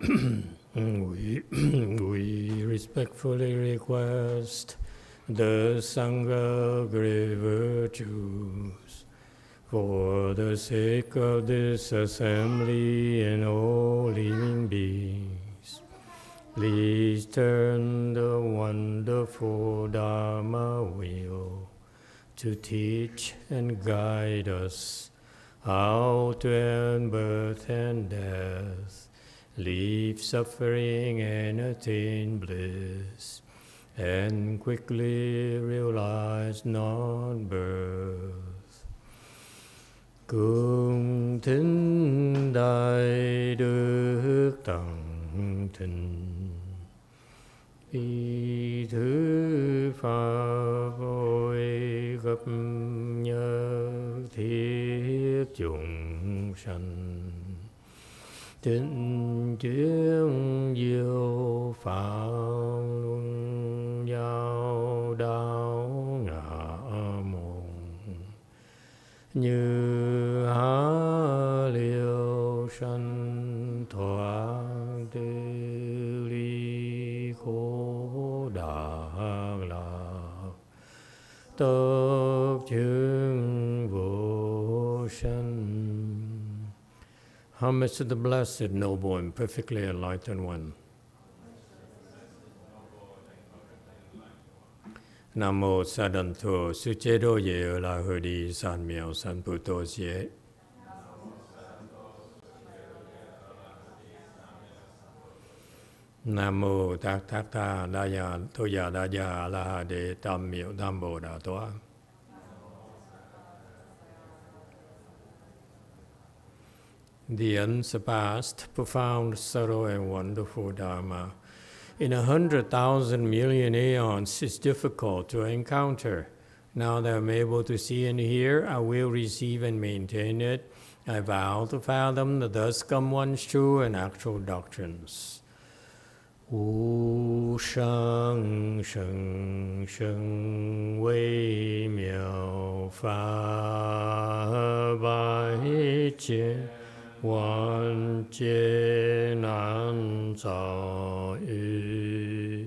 we respectfully request the Sangha great virtues for the sake of this assembly and all living beings. Please turn the wonderful Dharma wheel to teach and guide us how to end birth and death, leave suffering and attain bliss, and quickly realize non-birth. Cung thính đại đức tăng thịnh, ý thứ pháp vội gặp nhớ thiết chúng sanh. Tịnh chuyên diệu phạm luân giao đạo ngã môn, như há liêu sanh thoát tư ly khổ đạc lạc, tập chứng vô sanh. Homage to the Blessed, Noble, and Perfectly Enlightened One. Nam mô Sa Đàn Thù Sư Chế Đô Ye Ở La Hơ Đi San Miao San Pu Tô Xie. Nam mô Tát Tát Ta Đa Ya Tô Ya Đa Ya La Ha Đề Tam Miệu Tam Bồ Đà Toa. The unsurpassed, profound, subtle, and wonderful Dharma in 100,000 million aeons is difficult to encounter. Now that I'm able to see and hear, I will receive and maintain it. I vow to fathom the thus come one's true and actual doctrines. Wu sheng sheng sheng wei miao fa bai jian, 万劫难遭遇，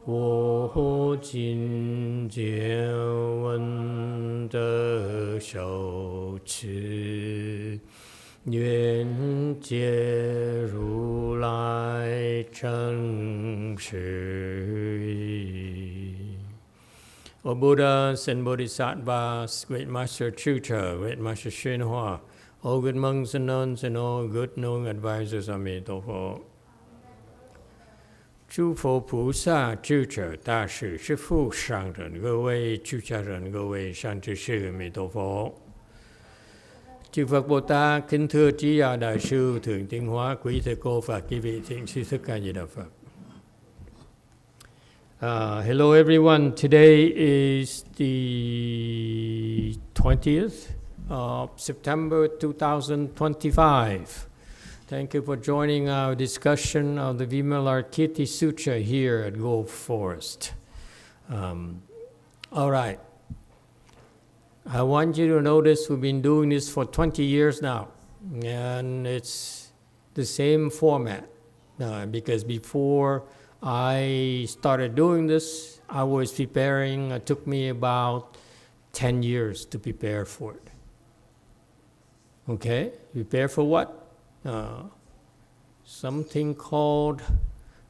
我今见闻得受持，愿解如来真实义。O Buddhas and Bodhisattvas, Great Master Sutra, Great Master YongHua, all good monks and nuns and all good knowing advisors, Emitofuo. 诸佛菩萨、智者、大士、师父、上人，各位出家人，各位善知识，阿弥陀佛。Chư Phật Bồ Tát, kính thưa Trí Giả Đại sư, Thượng Tiến Hóa, quý thầy cô và quý vị thiện sư Thích Ca Di Đà Phật. Hello everyone. Today is the 20th of September 2025. Thank you for joining our discussion of the Vimalakirti Sutra here at Gold Forest. All right. I want you to notice we've been doing this for 20 years now, and it's the same format. Because before I started doing this, I was preparing. It took me about 10 years to prepare for it. Okay? Prepare for what? Something called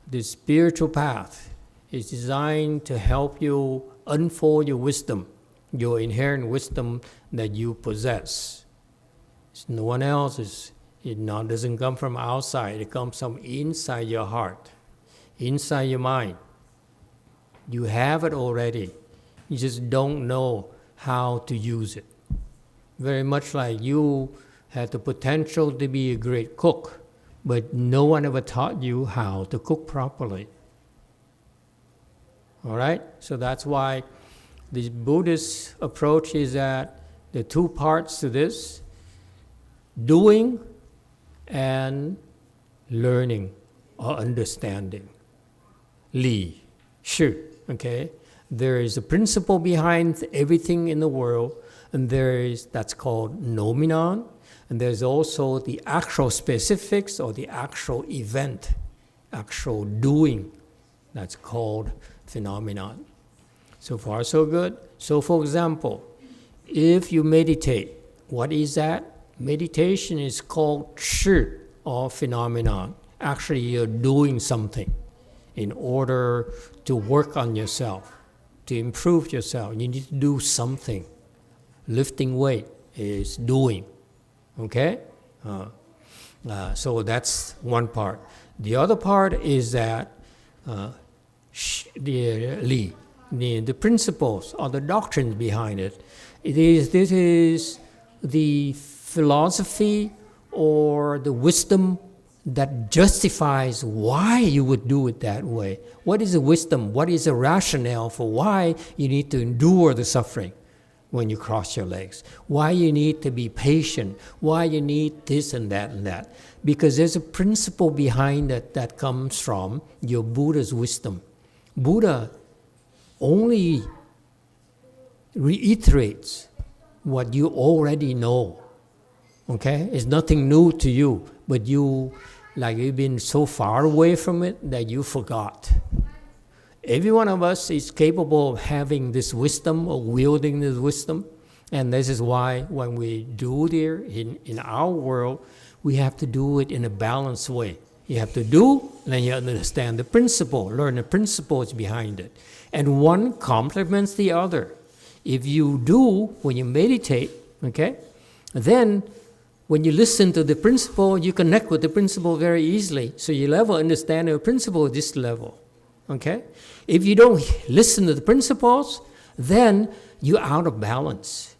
the spiritual path. Is designed to help you unfold your wisdom, your inherent wisdom that you possess. It's no one else's. It doesn't come from outside. It comes from inside your heart, inside your mind. You have it already. You just don't know how to use it. Very much like you had the potential to be a great cook, but no one ever taught you how to cook properly. All right? So that's why the Buddhist approach is that the two parts to this, doing and learning or understanding. Li, Shi, okay? There is a principle behind everything in the world, and that's called nomenon, And there's also the actual specifics or the actual event, actual doing. That's called phenomenon. So far, so good. So for example, if you meditate, what is that? Meditation is called chi, or phenomenon. Actually, you're doing something in order to work on yourself, to improve yourself. You need to do something. Lifting weight is doing. Okay? So that's one part. The other part is that the principles or the doctrines behind it. This is the philosophy or the wisdom that justifies why you would do it that way. What is the wisdom? What is the rationale for why you need to endure the suffering when you cross your legs? Why you need to be patient? Why you need this and that and that? Because there's a principle behind it that comes from your Buddha's wisdom. Buddha only reiterates what you already know. Okay? It's nothing new to you, but you've been so far away from it that you forgot. Every one of us is capable of having this wisdom or wielding this wisdom. And this is why when we do there in our world, we have to do it in a balanced way. You have to do, and then you understand the principle, learn the principles behind it. And one complements the other. If you do, when you meditate, okay, then when you listen to the principle, you connect with the principle very easily. So you level understand the principle at this level. Okay? If you don't listen to the principles, then you're out of balance.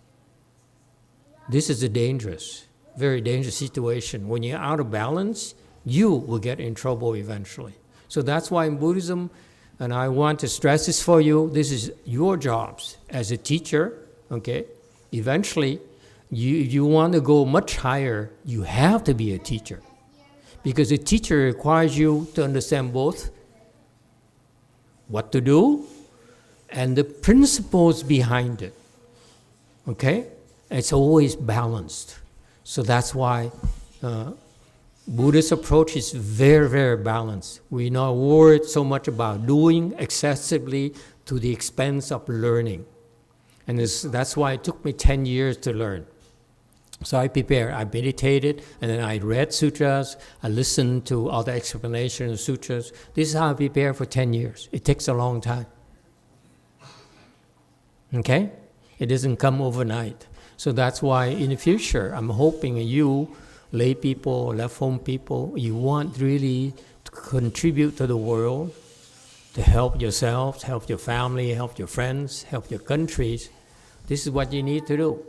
This is a very dangerous situation. When you're out of balance, you will get in trouble eventually. So that's why in Buddhism, and I want to stress this for you, this is your jobs as a teacher, okay? Eventually, you want to go much higher, you have to be a teacher. Because a teacher requires you to understand both what to do and the principles behind it. Okay? It's always balanced. So that's why Buddhist approach is very, very balanced. We're not worried so much about doing excessively to the expense of learning. And that's why it took me 10 years to learn. So I prepared, I meditated, and then I read sutras, I listened to other explanations of sutras. This is how I prepared for 10 years. It takes a long time. Okay? It doesn't come overnight. So that's why in the future, I'm hoping you, lay people, left home people, you want really to contribute to the world, to help yourselves, help your family, help your friends, help your countries. This is what you need to do.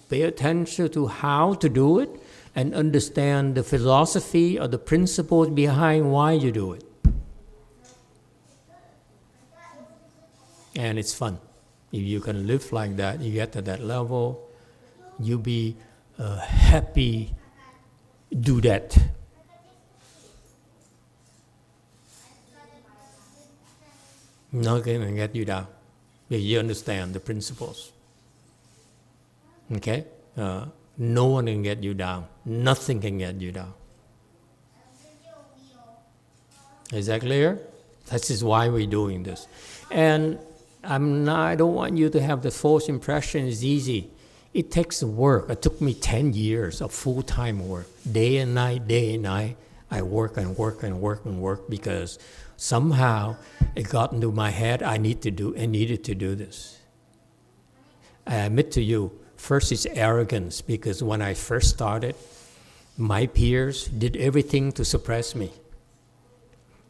Pay attention to how to do it and understand the philosophy or the principles behind why you do it. And it's fun. If you can live like that, you get to that level, you'll be happy do that. Not going to get you down. Because you understand the principles. Okay? No one can get you down. Nothing can get you down. Is that clear? This is why we're doing this. And I don't want you to have the false impression it's easy. It takes work. It took me 10 years of full-time work. Day and night. I work and work and work and work because somehow it got into my head I needed to do this. I admit to you, first it's arrogance because when I first started, my peers did everything to suppress me.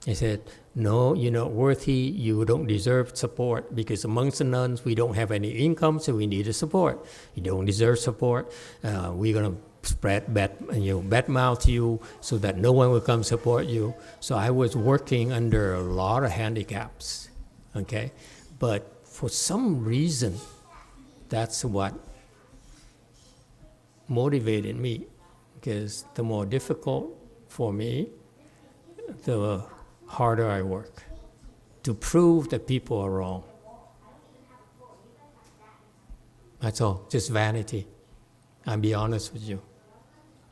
They said, no, you're not worthy, you don't deserve support because amongst the nuns we don't have any income, so we need a support. You don't deserve support, we're going to spread bad mouth you so that no one will come support you. So I was working under a lot of handicaps, okay? But for some reason, that's what motivated me, because the more difficult for me, the harder I work to prove that people are wrong. That's all, just vanity. I'll be honest with you.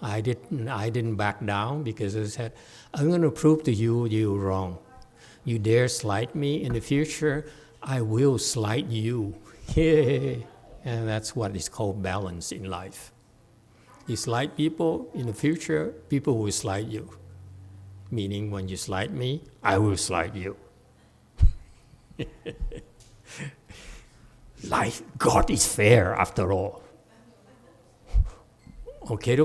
I didn't back down because I said, I'm going to prove to you you're wrong. You dare slight me in the future, I will slight you. And that's what is called balance in life. You slight people, in the future, people will slight you. Meaning when you slight me, I will slight you. Life, God is fair after all. Okay?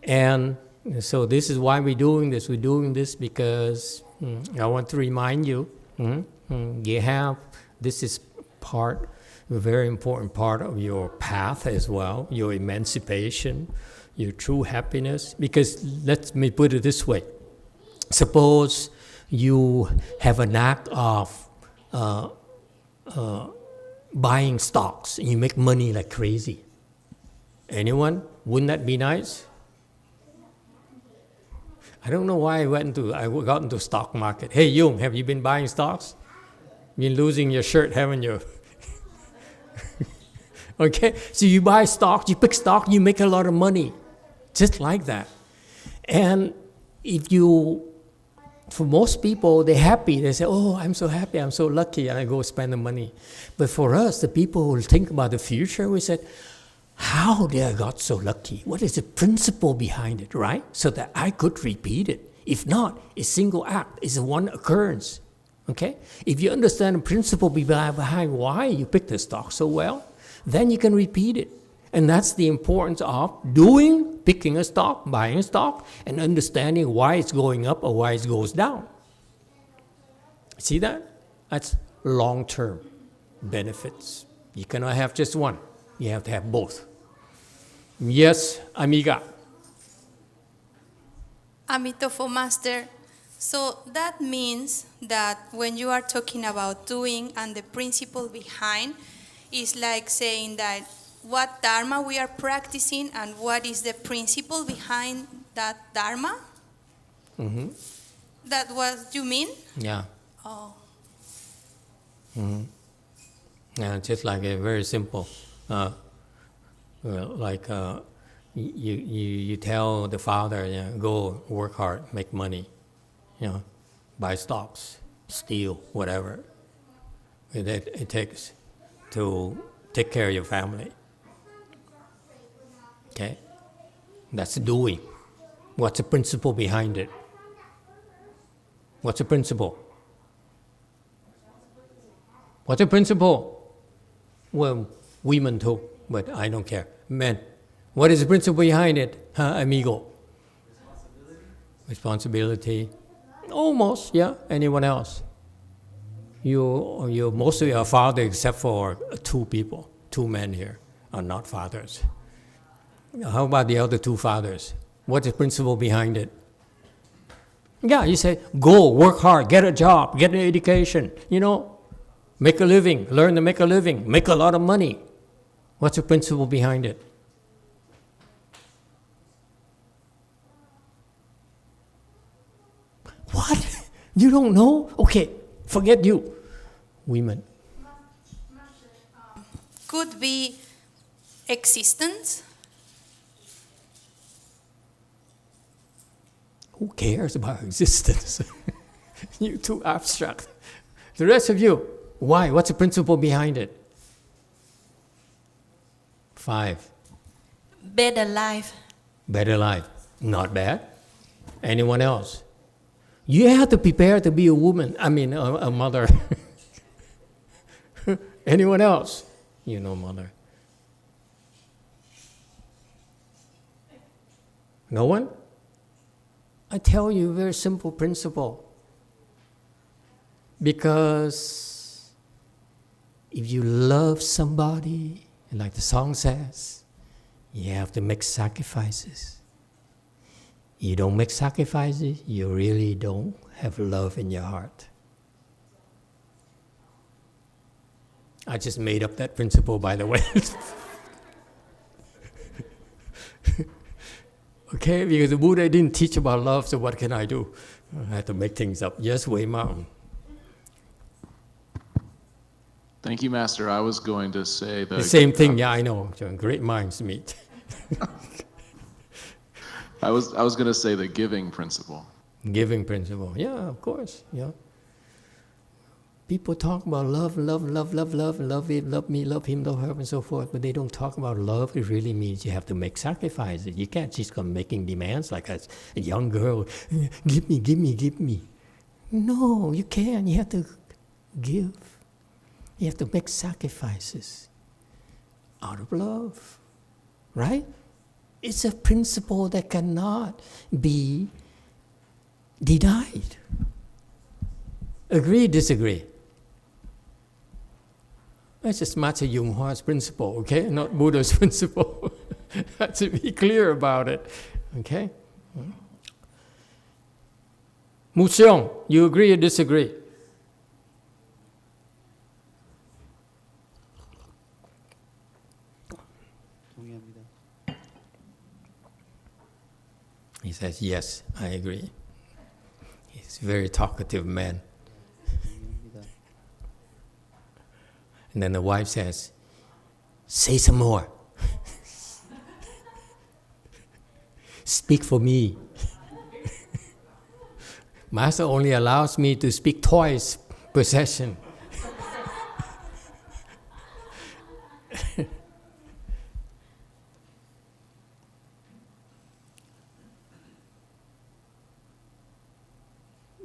And so this is why we're doing this. We're doing this because I want to remind you, this is a very important part of your path as well, your emancipation, your true happiness. Because let me put it this way. Suppose you have a knack of buying stocks and you make money like crazy. Anyone? Wouldn't that be nice? I don't know why I got into stock market. Hey, Yung, have you been buying stocks? Been losing your shirt, haven't you? Okay, so you buy stocks, you pick stock, you make a lot of money, just like that. And for most people, they're happy. They say, oh, I'm so happy, I'm so lucky, and I go spend the money. But for us, the people who think about the future, we said, how did I got so lucky? What is the principle behind it, right? So that I could repeat it. If not, a single act is a one occurrence. Okay? If you understand the principle behind why you picked the stock so well, then you can repeat it. And that's the importance of picking a stock, buying a stock, and understanding why it's going up or why it goes down. See that? That's long-term benefits. You cannot have just one. You have to have both. Yes, amiga. Emitofuo Master. So that means that when you are talking about doing and the principle behind, is like saying that what Dharma we are practicing and what is the principle behind that Dharma? Mm-hmm. That what you mean? Yeah. Oh. Mm-hmm. Yeah, just like a very simple, you tell the father, go work hard, make money, buy stocks, steal, whatever it takes to take care of your family. Okay? That's doing. What's the principle behind it? What's the principle? What's the principle? Well, women too, but I don't care. Men. What is the principle behind it, amigo? Responsibility. Almost, yeah. Anyone else? You mostly are father except for two men here are not fathers. How about the other two fathers? What's the principle behind it? Yeah, you say, go, work hard, get a job, get an education, make a living, learn to make a living, make a lot of money. What's the principle behind it? What? You don't know? Okay, forget you. Women. Could be existence. Who cares about existence? You're too abstract. The rest of you, why? What's the principle behind it? 5. Better life. Better life. Not bad. Anyone else? You have to prepare to be a woman. A mother. Anyone else? Mother. No one? I tell you a very simple principle. Because if you love somebody, like the song says, you have to make sacrifices. You don't make sacrifices, you really don't have love in your heart. I just made up that principle, by the way. Okay, because the Buddha didn't teach about love, so what can I do? I had to make things up. Yes, Wei Mountain. Thank you, Master. I was going to say the same thing, yeah, I know. Great minds meet. I was going to say the giving principle. Giving principle. Yeah, of course. Yeah. People talk about love, love, love, love, love, love it, love me, love him, love her, and so forth. But they don't talk about love. It really means you have to make sacrifices. You can't just come making demands like a young girl. Give me, give me, give me. No, you can't. You have to give. You have to make sacrifices out of love. Right? It's a principle that cannot be denied. Agree, disagree? That's just Master YongHua's principle, okay? Not Buddha's principle. Have to be clear about it, okay? Mu Xiong, you agree or disagree? He says, yes, I agree. He's a very talkative man. And then the wife says, say some more. Speak for me. Master only allows me to speak twice per session.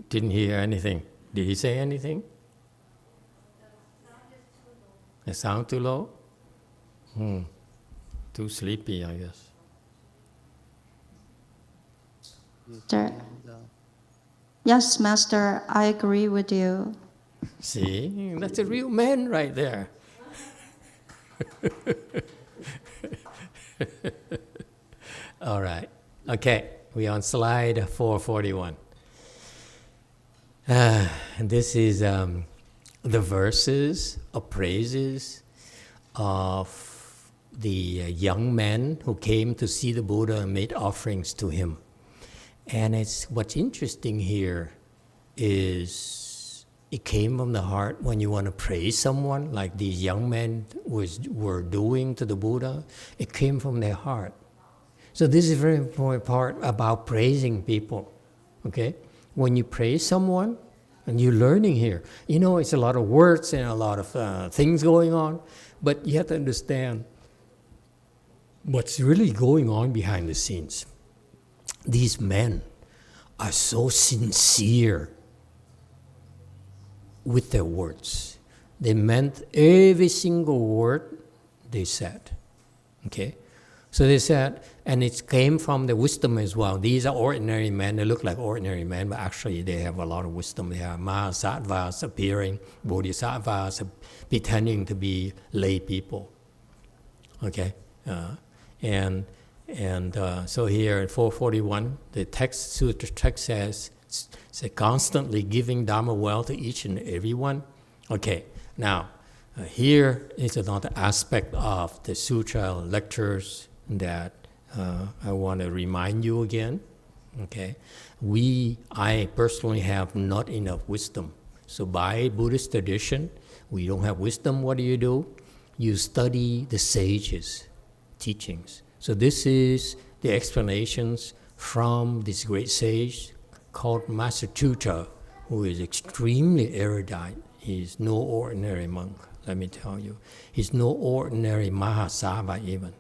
Didn't hear anything. Did he say anything? The sound too low? Too sleepy, I guess. Yes, Master, I agree with you. See, that's a real man right there. All right. Okay, we're on slide 441. This is the verses of praises of the young men who came to see the Buddha and made offerings to him. And what's interesting here is it came from the heart when you want to praise someone, like these young men were doing to the Buddha. It came from their heart. So this is a very important part about praising people, okay? When you praise someone, and you're learning here, you know, it's a lot of words and a lot of things going on, but you have to understand what's really going on behind the scenes. These men are so sincere with their words. They meant every single word they said, okay? So they said, and it came from the wisdom as well. These are ordinary men. They look like ordinary men, but actually they have a lot of wisdom. They are Mahasattvas appearing, Bodhisattvas pretending to be lay people. Okay? So here in 441, the sutra text says, constantly giving Dharma well to each and every one. Okay, now, here is another aspect of the sutra lectures that I want to remind you again. Okay, I personally have not enough wisdom. So by Buddhist tradition, we don't have wisdom. What do? You study the sages' teachings. So this is the explanations from this great sage called Master Tuta, who is extremely erudite. He's no ordinary monk, let me tell you. He's no ordinary Mahasattva even.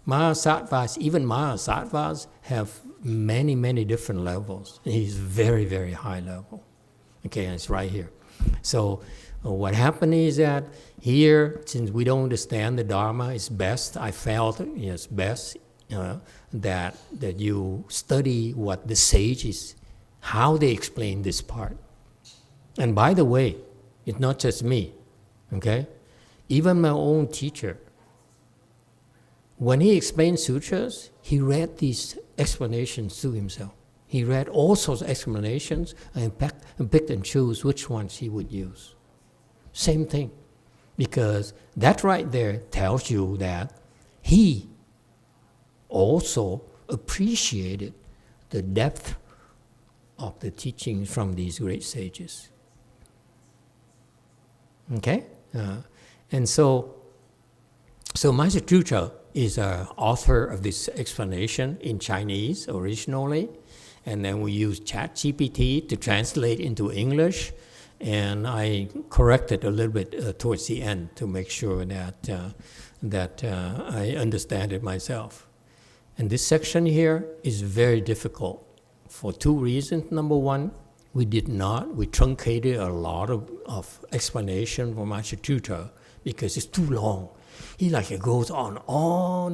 Even Mahasattvas have many, many different levels. He's very, very high level. Okay, and it's right here. So what happened is that here, since we don't understand the Dharma, it's best, I felt it's best that you study what the sages, how they explain this part. And by the way, it's not just me, okay? Even my own teacher, when he explained sutras, he read these explanations to himself. He read all sorts of explanations and picked and chose which ones he would use. Same thing, because that right there tells you that he also appreciated the depth of the teachings from these great sages. Okay? And so Master Tuta is an author of this explanation in Chinese originally, and then we use ChatGPT to translate into English, and I corrected a little bit towards the end to make sure that I understand it myself. And this section here is very difficult for two reasons. Number one, we truncated a lot of explanation from Master Tutor because it's too long. He it goes on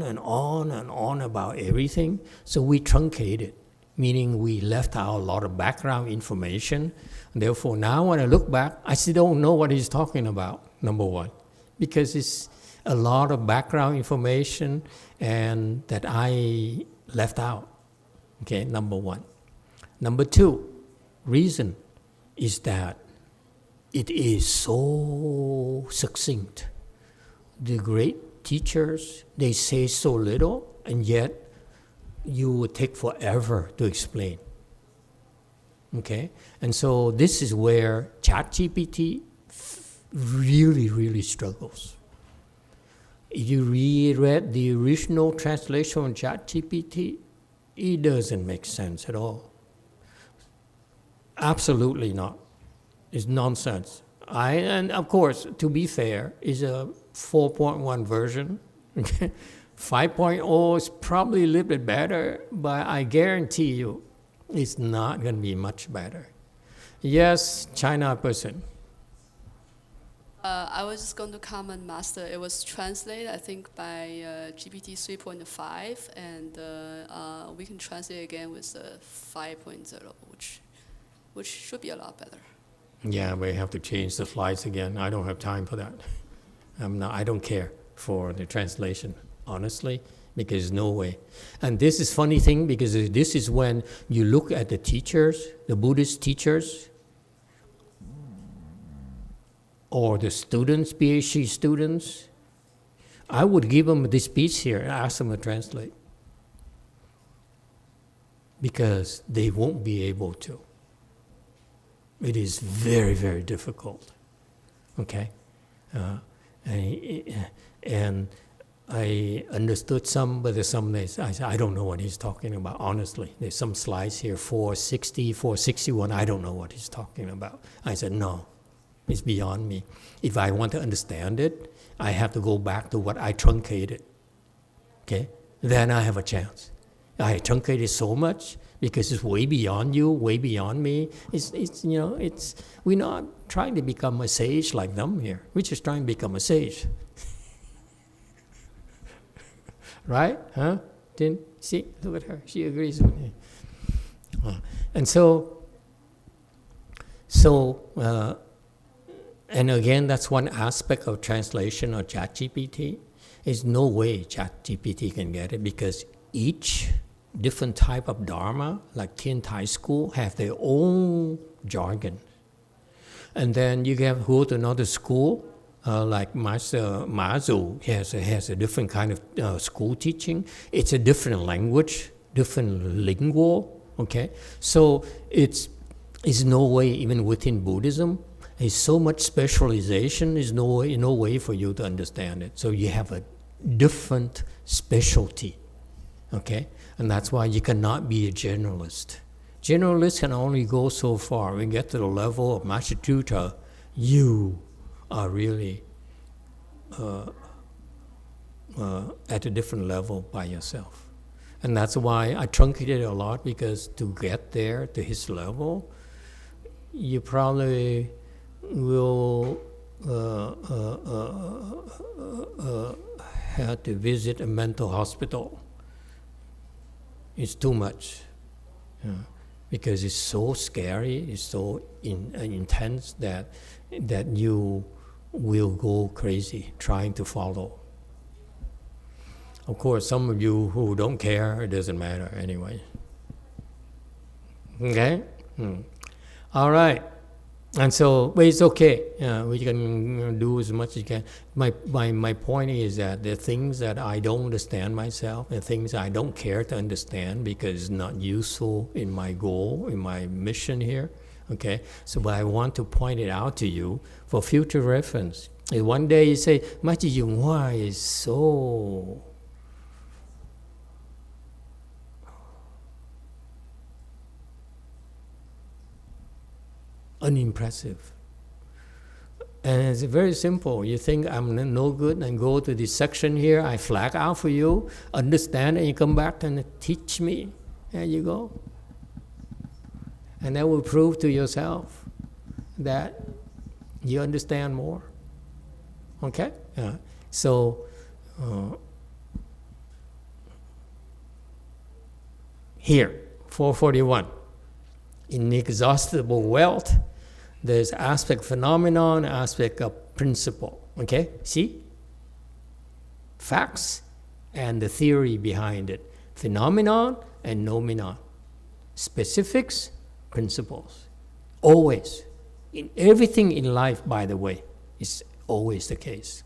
and on and on about everything. So we truncated, meaning we left out a lot of background information. And therefore, now when I look back, I still don't know what he's talking about, number one, because it's a lot of background information and that I left out. Okay, number one. Number two, reason is that it is so succinct. The great teachers, they say so little, and yet you would take forever to explain. Okay? And so this is where ChatGPT really, really struggles. If you reread the original translation on ChatGPT, it doesn't make sense at all. Absolutely not. It's nonsense. And of course, to be fair, is a 4.1 version. 5.0 is probably a little bit better, but I guarantee you it's not going to be much better. Yes, China person. I was just going to comment, Master. It was translated, I think, by GPT 3.5, and we can translate again with 5.0, which should be a lot better. Yeah, we have to change the slides again. I don't have time for that. I don't care for the translation, honestly, because there's no way. And this is funny thing, because this is when you look at the teachers, the Buddhist teachers, or the students, PhD students, I would give them this piece here and ask them to translate, because they won't be able to. It is very, very difficult. Okay? And I understood some, but there's some days I don't know what he's talking about, honestly. There's some slides here, 460, 461, I don't know what he's talking about. I said, no, it's beyond me. If I want to understand it, I have to go back to what I truncated. Okay? Then I have a chance. I truncated so much because it's way beyond you, way beyond me. We're not trying to become a sage like them here. We're just trying to become a sage. Right? Huh? Didn't see? Look at her. She agrees with me. And and again, that's one aspect of translation or ChatGPT. There's no way ChatGPT can get it, because each different type of Dharma, like Tien Thai school, have their own jargon. And then you can go to another school, like Master Mazu has a different kind of school teaching. It's a different language, different lingual, okay? So it's no way, even within Buddhism, there's so much specialization, there's no way for you to understand it. So you have a different specialty, okay? And that's why you cannot be a generalist. Generalists can only go so far. When you get to the level of Master Tutor, you are really at a different level by yourself. And that's why I truncated a lot, because to get there to his level, you probably will have to visit a mental hospital. It's too much, because it's so scary, it's so intense that you will go crazy trying to follow. Of course, some of you who don't care, it doesn't matter anyway. Okay? All right. And so, but it's okay. We can do as much as you can. My point is that the things that I don't understand myself, the things I don't care to understand because it's not useful in my goal, in my mission here, okay? So, but I want to point it out to you for future reference. If one day you say, Master YongHua is so unimpressive. And it's very simple. You think I'm no good and go to this section here, I flag out for you, understand, and you come back and teach me. There you go. And that will prove to yourself that you understand more. Okay? So, here, 441. Inexhaustible wealth, there's aspect phenomenon, aspect of principle. Okay? See? Facts and the theory behind it. Phenomenon and noumenon. Specifics, principles. Always. In everything in life, by the way, is always the case.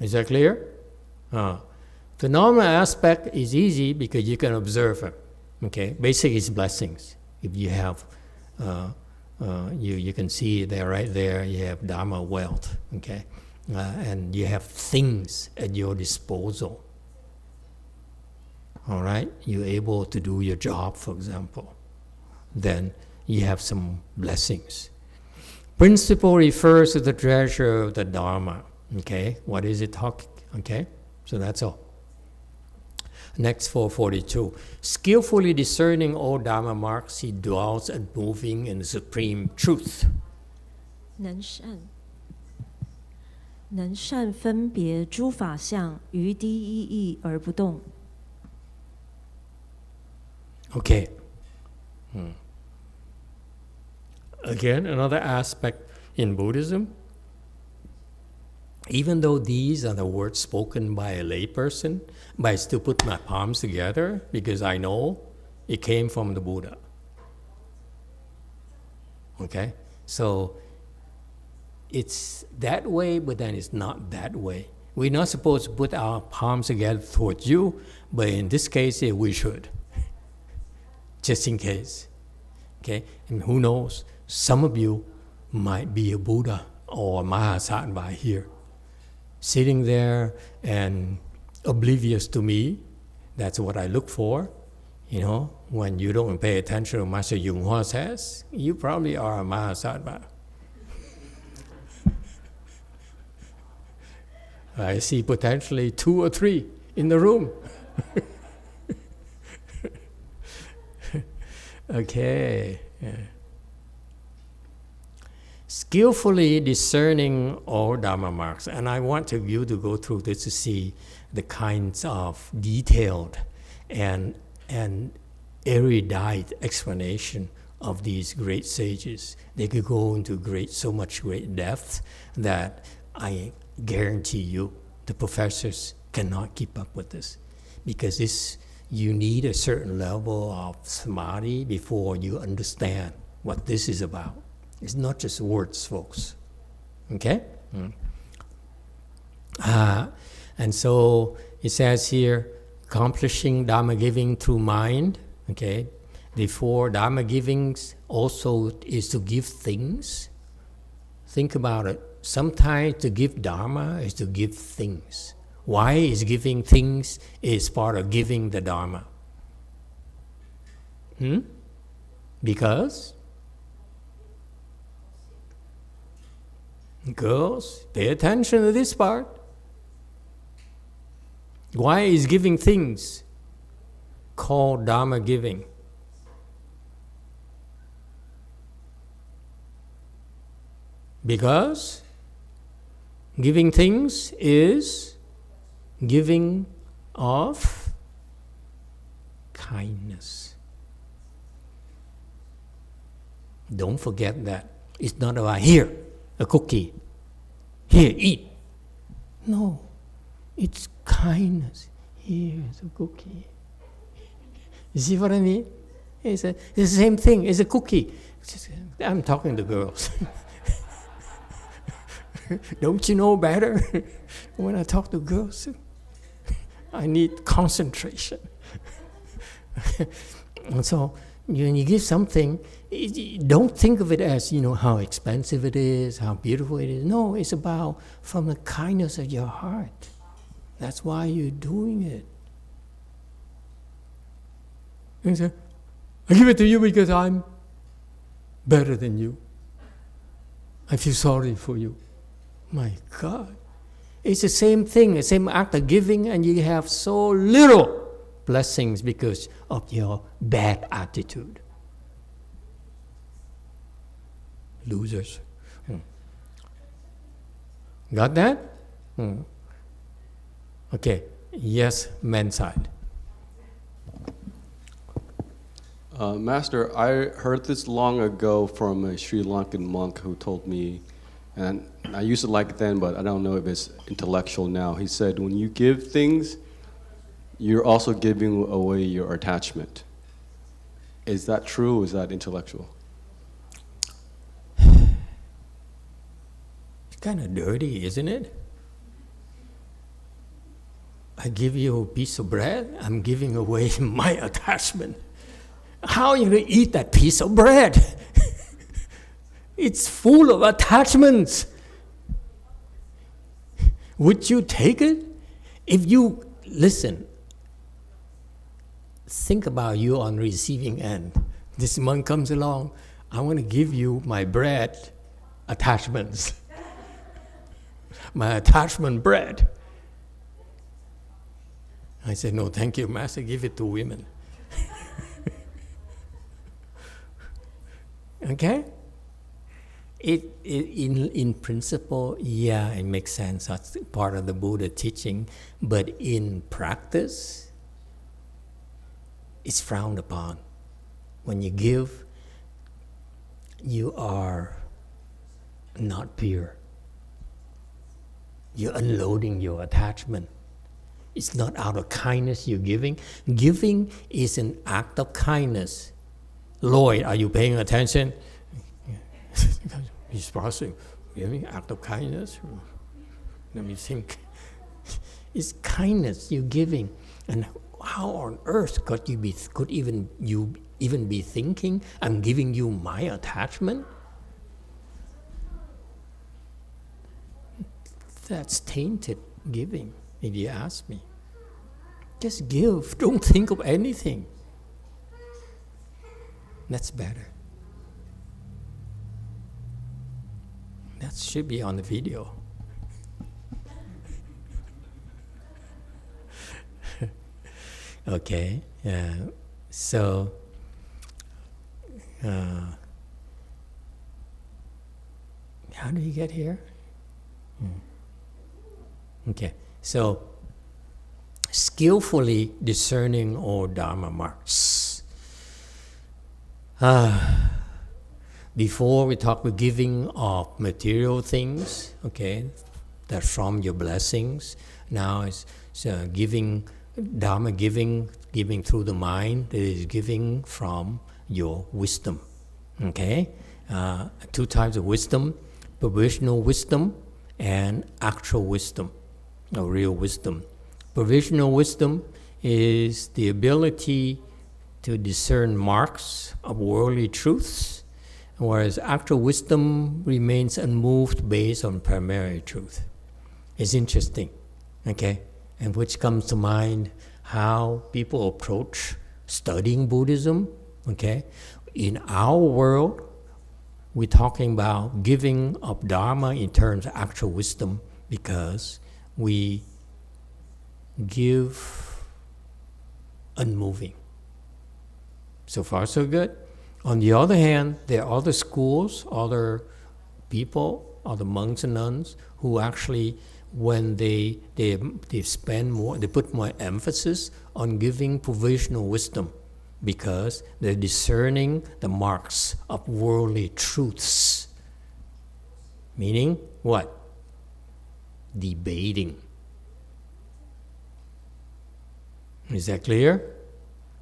Is that clear? Phenomenal aspect is easy because you can observe them. Okay, basic is blessings. If you have, you can see there, right there. You have Dharma wealth. Okay, and you have things at your disposal. All right, you're able to do your job, for example. Then you have some blessings. Principle refers to the treasure of the Dharma. Okay, what is it talking? Okay, so that's all. Next, 442. Skillfully discerning all Dharma marks, he dwells unmoving in the supreme truth. 能善分别诸法相，于第一义而不动。 Okay. Again, another aspect in Buddhism. Even though these are the words spoken by a layperson, but I still put my palms together because I know it came from the Buddha. Okay? So it's that way, but then it's not that way. We're not supposed to put our palms together towards you, but in this case, we should. Just in case. Okay? And who knows? Some of you might be a Buddha or a Mahasattva here, sitting there and oblivious to me. That's what I look for. You know, when you don't pay attention to what Master YongHua says, you probably are a Mahasattva. I see potentially 2 or 3 in the room. Okay. Yeah. Skillfully discerning all Dharma marks. And I want you to go through this to see the kinds of detailed and erudite explanation of these great sages. They could go into so much great depth that I guarantee you the professors cannot keep up with this. Because you need a certain level of samadhi before you understand what this is about. It's not just words, folks. Okay? And so it says here, accomplishing Dharma giving through mind. Okay? Therefore, Dharma giving also is to give things. Think about it. Sometimes to give Dharma is to give things. Why is giving things is part of giving the Dharma? Because girls, pay attention to this part. Why is giving things called Dharma giving? Because giving things is giving of kindness. Don't forget that. It's not about here, a cookie. Here, eat. No, it's kindness. Here's a cookie. You see what I mean? It's the same thing. It's a cookie. I'm talking to girls. Don't you know better? When I talk to girls, I need concentration. And so when you give something, don't think of it as, how expensive it is, how beautiful it is. No, it's about from the kindness of your heart. That's why you're doing it. And so, I give it to you because I'm better than you. I feel sorry for you. My God. It's the same thing, the same act of giving, and you have so little blessings because of your bad attitude. Losers. Got that? Okay. Yes, men's side. Master, I heard this long ago from a Sri Lankan monk who told me, and I used to like it then, but I don't know if it's intellectual now. He said, when you give things, you're also giving away your attachment. Is that true or is that intellectual? It's kind of dirty, isn't it? I give you a piece of bread, I'm giving away my attachment. How are you going to eat that piece of bread? It's full of attachments. Would you take it? If you, listen, think about you on receiving end. This monk comes along, I want to give you my bread attachments. My attachment bread. I said, no, thank you, Master, give it to women. Okay? In principle, yeah, it makes sense. That's part of the Buddha teaching. But in practice, it's frowned upon. When you give, you are not pure. You're unloading your attachment. It's not out of kindness you're giving. Giving is an act of kindness. Lloyd, are you paying attention? He's processing. Giving act of kindness? Let me think. It's kindness you're giving. And how on earth could you even be thinking, I'm giving you my attachment? That's tainted giving, if you ask me. Just give. Don't think of anything. That's better. That should be on the video. Okay. So, how do you get here? Okay. So, skillfully discerning all Dharma marks. Before we talk about giving of material things, okay, that's from your blessings. Now it's giving, Dharma giving through the mind, that is giving from your wisdom, okay? Two types of wisdom, provisional wisdom and actual wisdom, or real wisdom. Provisional wisdom is the ability to discern marks of worldly truths, whereas actual wisdom remains unmoved based on primary truth. It's interesting, okay? And which comes to mind how people approach studying Buddhism, okay? In our world, we're talking about giving of Dharma in terms of actual wisdom because we give unmoving. So far, so good. On the other hand, there are other schools, other people, other monks and nuns who actually, when they spend more, they put more emphasis on giving provisional wisdom because they're discerning the marks of worldly truths. Meaning what? Debating. Is that clear?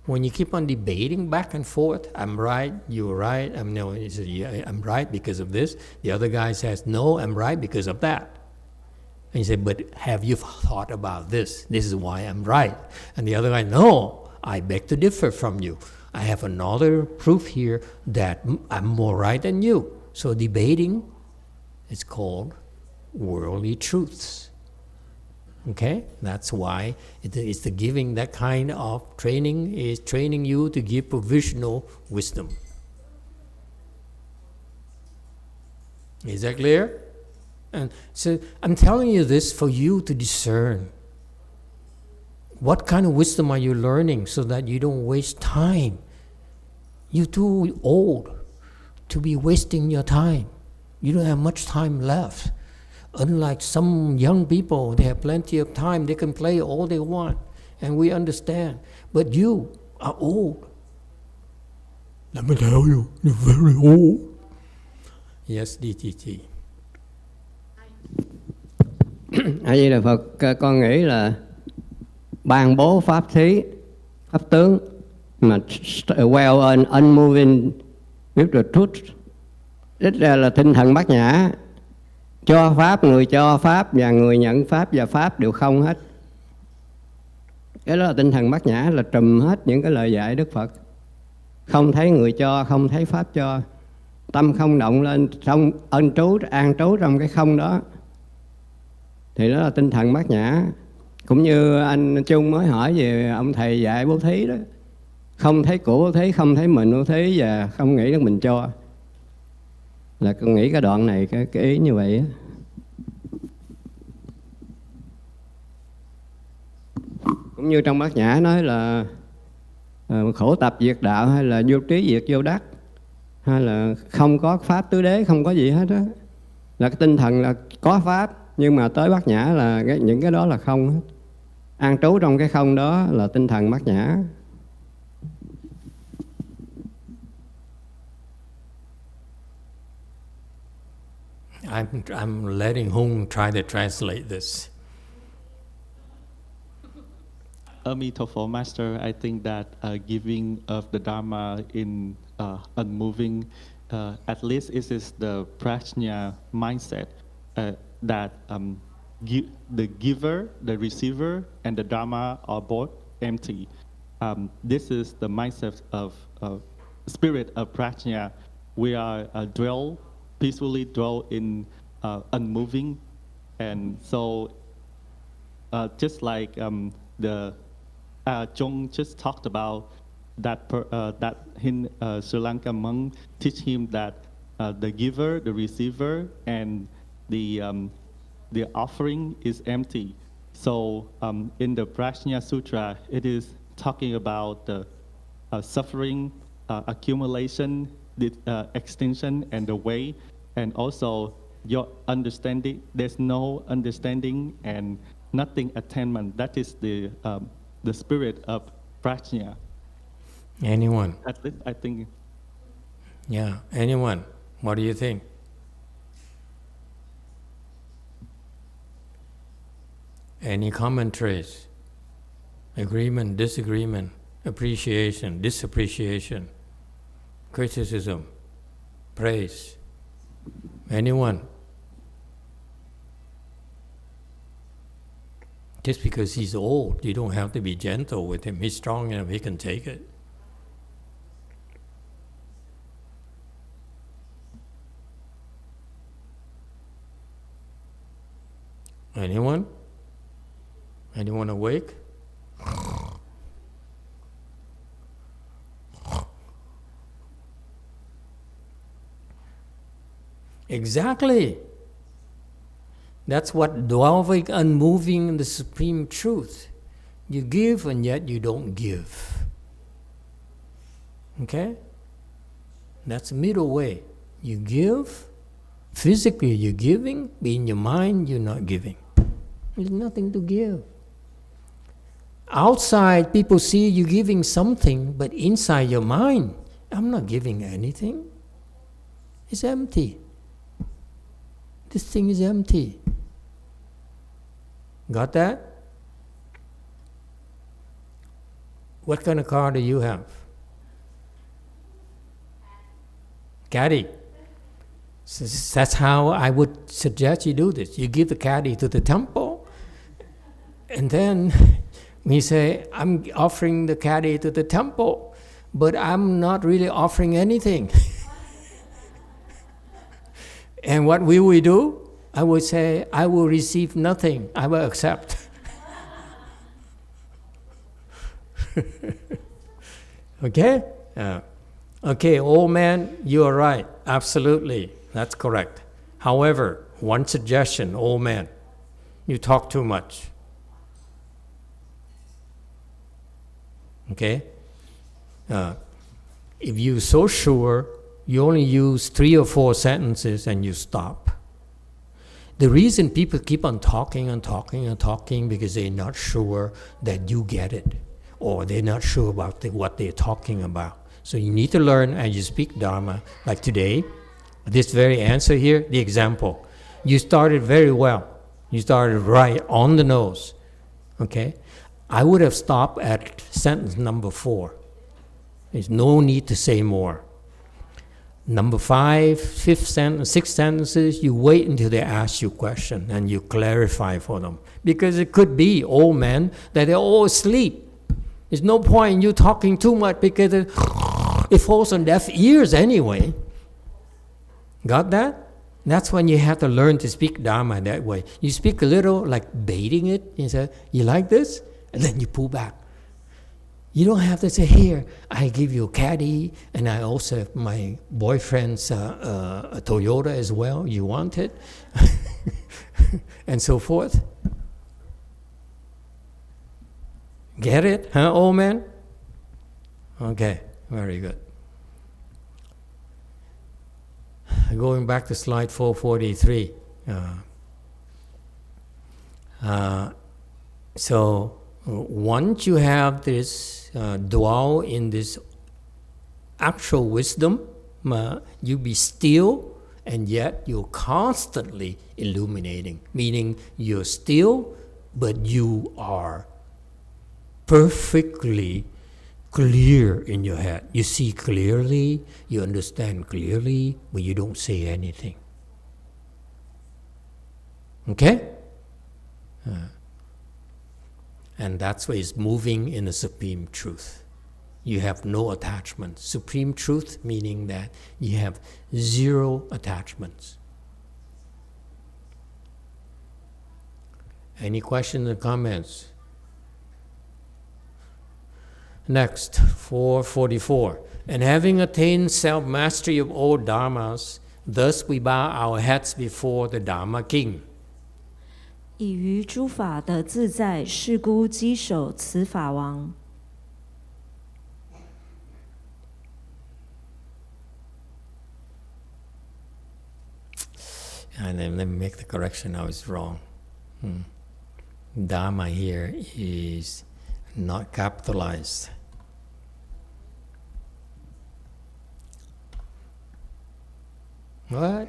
When you keep on debating back and forth, I'm right, you're right, he says, yeah, I'm right because of this. The other guy says, no, I'm right because of that. And you say, but have you thought about this? This is why I'm right. And the other guy, no, I beg to differ from you. I have another proof here that I'm more right than you. So debating is called worldly truths. Okay, that's why it's the giving. That kind of training is training you to give provisional wisdom. Is that clear? And so I'm telling you this for you to discern. What kind of wisdom are you learning so that you don't waste time? You're too old to be wasting your time. You don't have much time left. Unlike some young people, they have plenty of time. They can play all they want, and we understand. But you are old. Let me tell you, you're very old. Yes, DTT. A Di Đà Phật, con nghĩ là ban bố pháp thí, pháp tướng mà well on unmoving with the truth, ít ra là tinh thần bát nhã, cho pháp, người cho pháp và người nhận pháp và pháp đều không hết. Cái đó là tinh thần bát nhã, là trùm hết những cái lời dạy Đức Phật. Không thấy người cho, không thấy pháp cho, tâm không động lên, trong an trú trong cái không đó, thì đó là tinh thần bát nhã. Cũng như anh Trung mới hỏi về ông thầy dạy bố thí đó, không thấy của bố thí, không thấy mình bố thí và không nghĩ đến mình cho, là con nghĩ cái đoạn này cái ý như vậy á. Cũng như trong bát nhã nói là khổ tập diệt đạo, hay là vô trí diệt vô đắc, hay là không có pháp tứ đế, không có gì hết á, là cái tinh thần là có pháp, nhưng mà tới bát nhã là những cái đó là không hết. An trú trong cái không đó là tinh thần bát nhã. I'm letting Hung try to translate this. Emitofuo, Master, I think that giving of the Dharma in unmoving, at least it is the prajna mindset that the giver, the receiver, and the Dharma are both empty. This is the mindset of spirit of prajna. We are peacefully dwell in unmoving, and so just like the Jung just talked about that Sri Lanka monk teach him that the giver, the receiver, and the offering is empty. So in the Prajna Sutra, it is talking about the suffering, accumulation, the extinction, and the way, and also your understanding. There's no understanding and nothing attainment. That is the spirit of Prajna. Anyone? At least I think. Yeah, anyone? What do you think? Any commentaries? Agreement, disagreement, appreciation, disappreciation, criticism, praise? Anyone? Just because he's old, you don't have to be gentle with him. He's strong enough, he can take it. Anyone? Anyone awake? Exactly. That's what dwelling, unmoving in the supreme truth. You give and yet you don't give. Okay? That's the middle way. You give, physically you're giving, but in your mind you're not giving. There's nothing to give. Outside, people see you giving something, but inside your mind, I'm not giving anything. It's empty. This thing is empty. Got that? What kind of car do you have? Caddy. So that's how I would suggest you do this. You give the caddy to the temple, and then we say, I'm offering the caddy to the temple, but I'm not really offering anything. And what will we do? I would say, I will receive nothing. I will accept. Okay? Okay, old man, you are right. Absolutely. That's correct. However, one suggestion, old man, you talk too much. Okay? If you're so sure, you only use 3 or 4 sentences and you stop. The reason people keep on talking and talking and talking because they're not sure that you get it, or they're not sure about what they're talking about. So you need to learn as you speak Dharma. Like today, this very answer here, the example. You started very well. You started right on the nose. Okay? I would have stopped at sentence number 4. There's no need to say more. Number 5, 5th sentence, 6 sentences, you wait until they ask you a question and you clarify for them. Because it could be, old men, that they're all asleep. There's no point in you talking too much because it falls on deaf ears anyway. Got that? That's when you have to learn to speak Dharma that way. You speak a little like baiting it. You say, you like this? And then you pull back. You don't have to say, here, I give you a caddy, and I also have my boyfriend's a Toyota as well. You want it? And so forth. Get it, huh, old man? Okay, very good. Going back to slide 443. So once you have this dwell in this actual wisdom, you be still, and yet you're constantly illuminating, meaning you're still, but you are perfectly clear in your head. You see clearly, you understand clearly, but you don't say anything. Okay? And that's why it's moving in the supreme truth. You have no attachment. Supreme truth meaning that you have 0 attachments. Any questions or comments? Next, 444. And having attained self-mastery of all dharmas, thus we bow our heads before the Dharma King. 已于诸法得自在，是故稽首此法王。And then let me make the correction, I was wrong. Dharma here is not capitalized. What?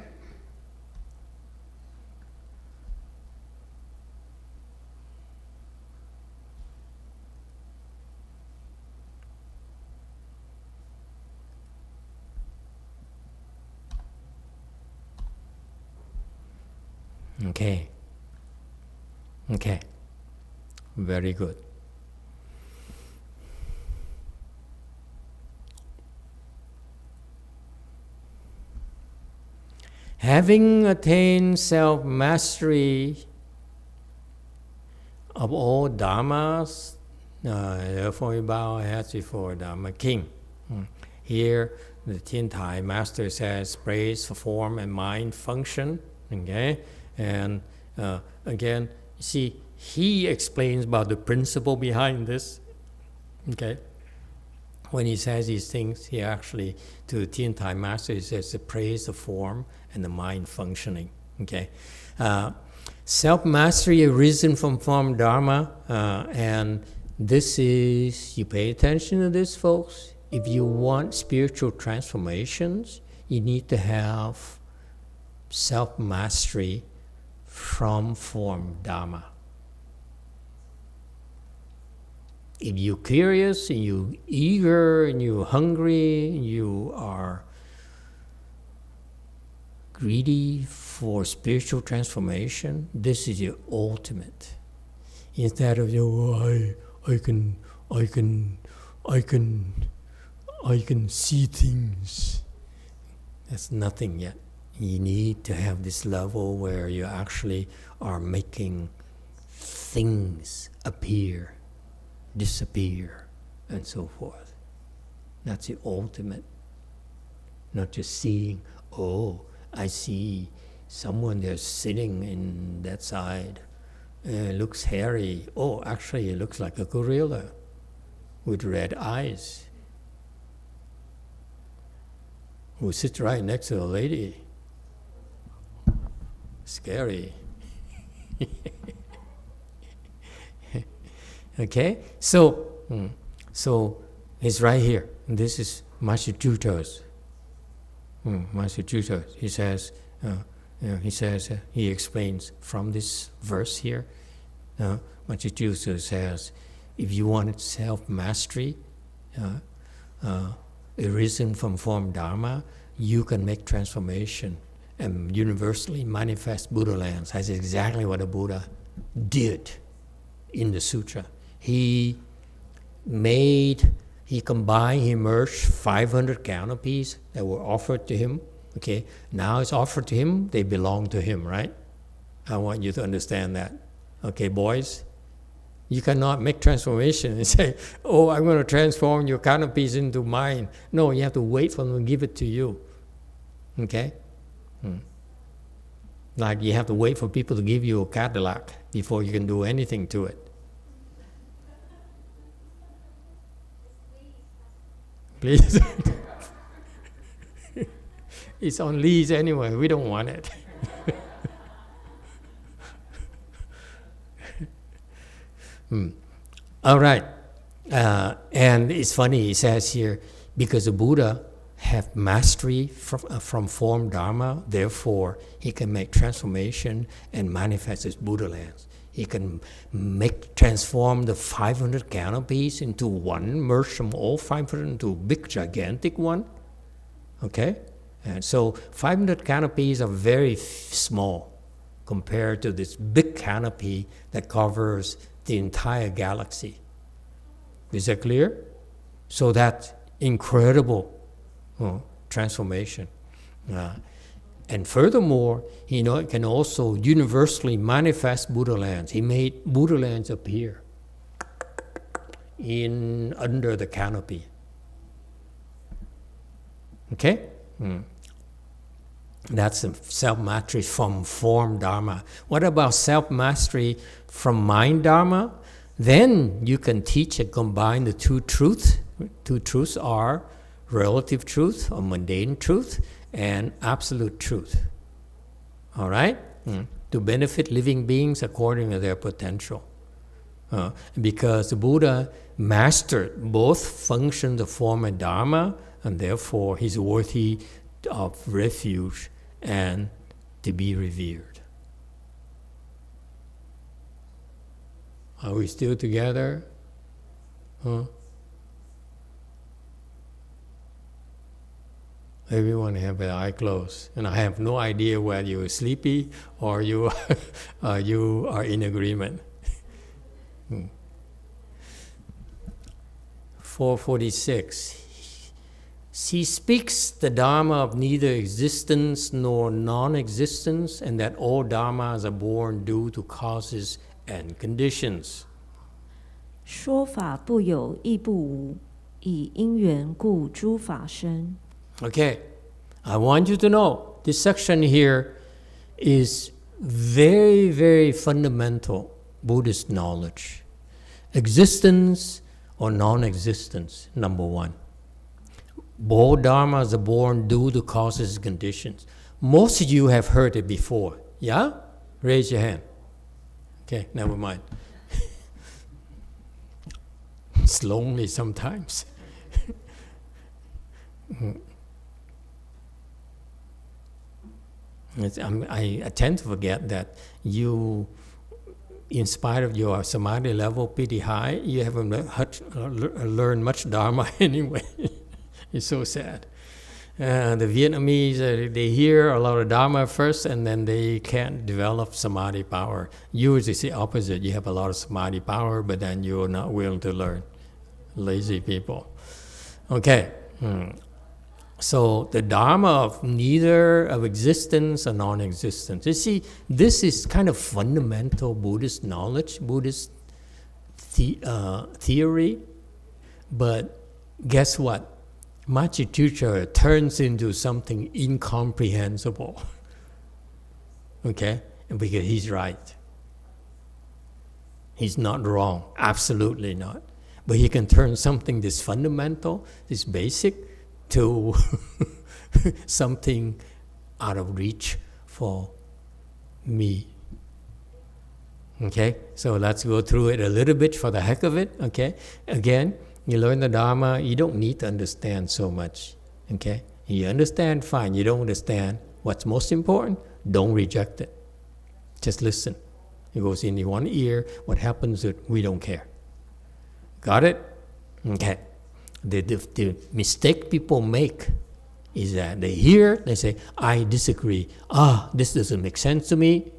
Okay. Okay. Very good. Having attained self-mastery of all dharmas, therefore we bow our heads before Dharma King. Here, the Tiantai master says, praise for form and mind function. Okay, and again, see, he explains about the principle behind this. Okay, when he says these things, he actually, to the Tiantai master, he says to praise the form and the mind functioning. Okay, self-mastery arisen from form dharma, and this is, you pay attention to this, folks. If you want spiritual transformations, you need to have self-mastery from form dharma. If you're curious and you're eager and you're hungry and you are greedy for spiritual transformation, this is your ultimate. Instead of I can see things. That's nothing yet. You need to have this level where you actually are making things appear, disappear. and so forth. That's the ultimate. Not just seeing, oh, I see someone there sitting in that side. It looks hairy. Oh, actually, it looks like a gorilla with red eyes who sits right next to a lady. Scary. Okay? So it's right here. This is Massachusetts. Massachusetts. He says, he explains from this verse here, Massachusetts says, if you want self-mastery, arisen from form Dharma, you can make transformation and universally manifest Buddha lands. That's exactly what the Buddha did in the sutra. He combined, he merged 500 canopies that were offered to him. Okay, now it's offered to him, they belong to him, right? I want you to understand that. Okay, boys? You cannot make transformation and say, oh, I'm going to transform your canopies into mine. No, you have to wait for them to give it to you. Okay? Like you have to wait for people to give you a Cadillac before you can do anything to it. Please. It's on lease anyway. We don't want it. All right. And it's funny, he says here, because the Buddha have mastery from form Dharma, therefore he can make transformation and manifest his Buddha lands. He can transform the 500 canopies into one, merge them all 500 into a big gigantic one. Okay? And so 500 canopies are very small compared to this big canopy that covers the entire galaxy. Is that clear? So that's incredible transformation. And furthermore, it can also universally manifest Buddha lands. He made Buddha lands appear under the canopy. Okay? That's self-mastery from form Dharma. What about self-mastery from mind Dharma? Then you can teach and combine the two truths. Two truths are relative truth or mundane truth and absolute truth. All right? To benefit living beings according to their potential. Because the Buddha mastered both functions of form and Dharma, and therefore he's worthy of refuge and to be revered. Are we still together? Everyone have their eye closed, and I have no idea whether you're sleepy or you are in agreement. 446. He speaks the Dharma of neither existence nor non-existence, and that all Dharmas are born due to causes and conditions. 说法不有亦不无，以因缘故诸法生。 Okay, I want you to know this section here is very, very fundamental Buddhist knowledge. Existence or non-existence, number one. All dharmas are born due to causes and conditions. Most of you have heard it before. Yeah? Raise your hand. Okay, never mind. It's lonely sometimes. I tend to forget that you, in spite of your samadhi level pretty high, you haven't learned much Dharma anyway. It's so sad. The Vietnamese, they hear a lot of Dharma first and then they can't develop samadhi power. Yours is the opposite. You have a lot of samadhi power, but then you're not willing to learn. Lazy people. Okay. So the Dharma of neither of existence or non-existence. You see, this is kind of fundamental Buddhist knowledge, Buddhist theory. But guess what? Machi teacher turns into something incomprehensible. Okay? And because he's right. He's not wrong. Absolutely not. But he can turn something this fundamental, this basic, to something out of reach for me. Okay? So let's go through it a little bit for the heck of it. Okay? Again, you learn the Dharma, you don't need to understand so much. Okay? You understand, fine. You don't understand. What's most important? Don't reject it. Just listen. It goes in one ear. What happens, we don't care. Got it? Okay. The mistake people make is that they hear, they say, I disagree. This doesn't make sense to me.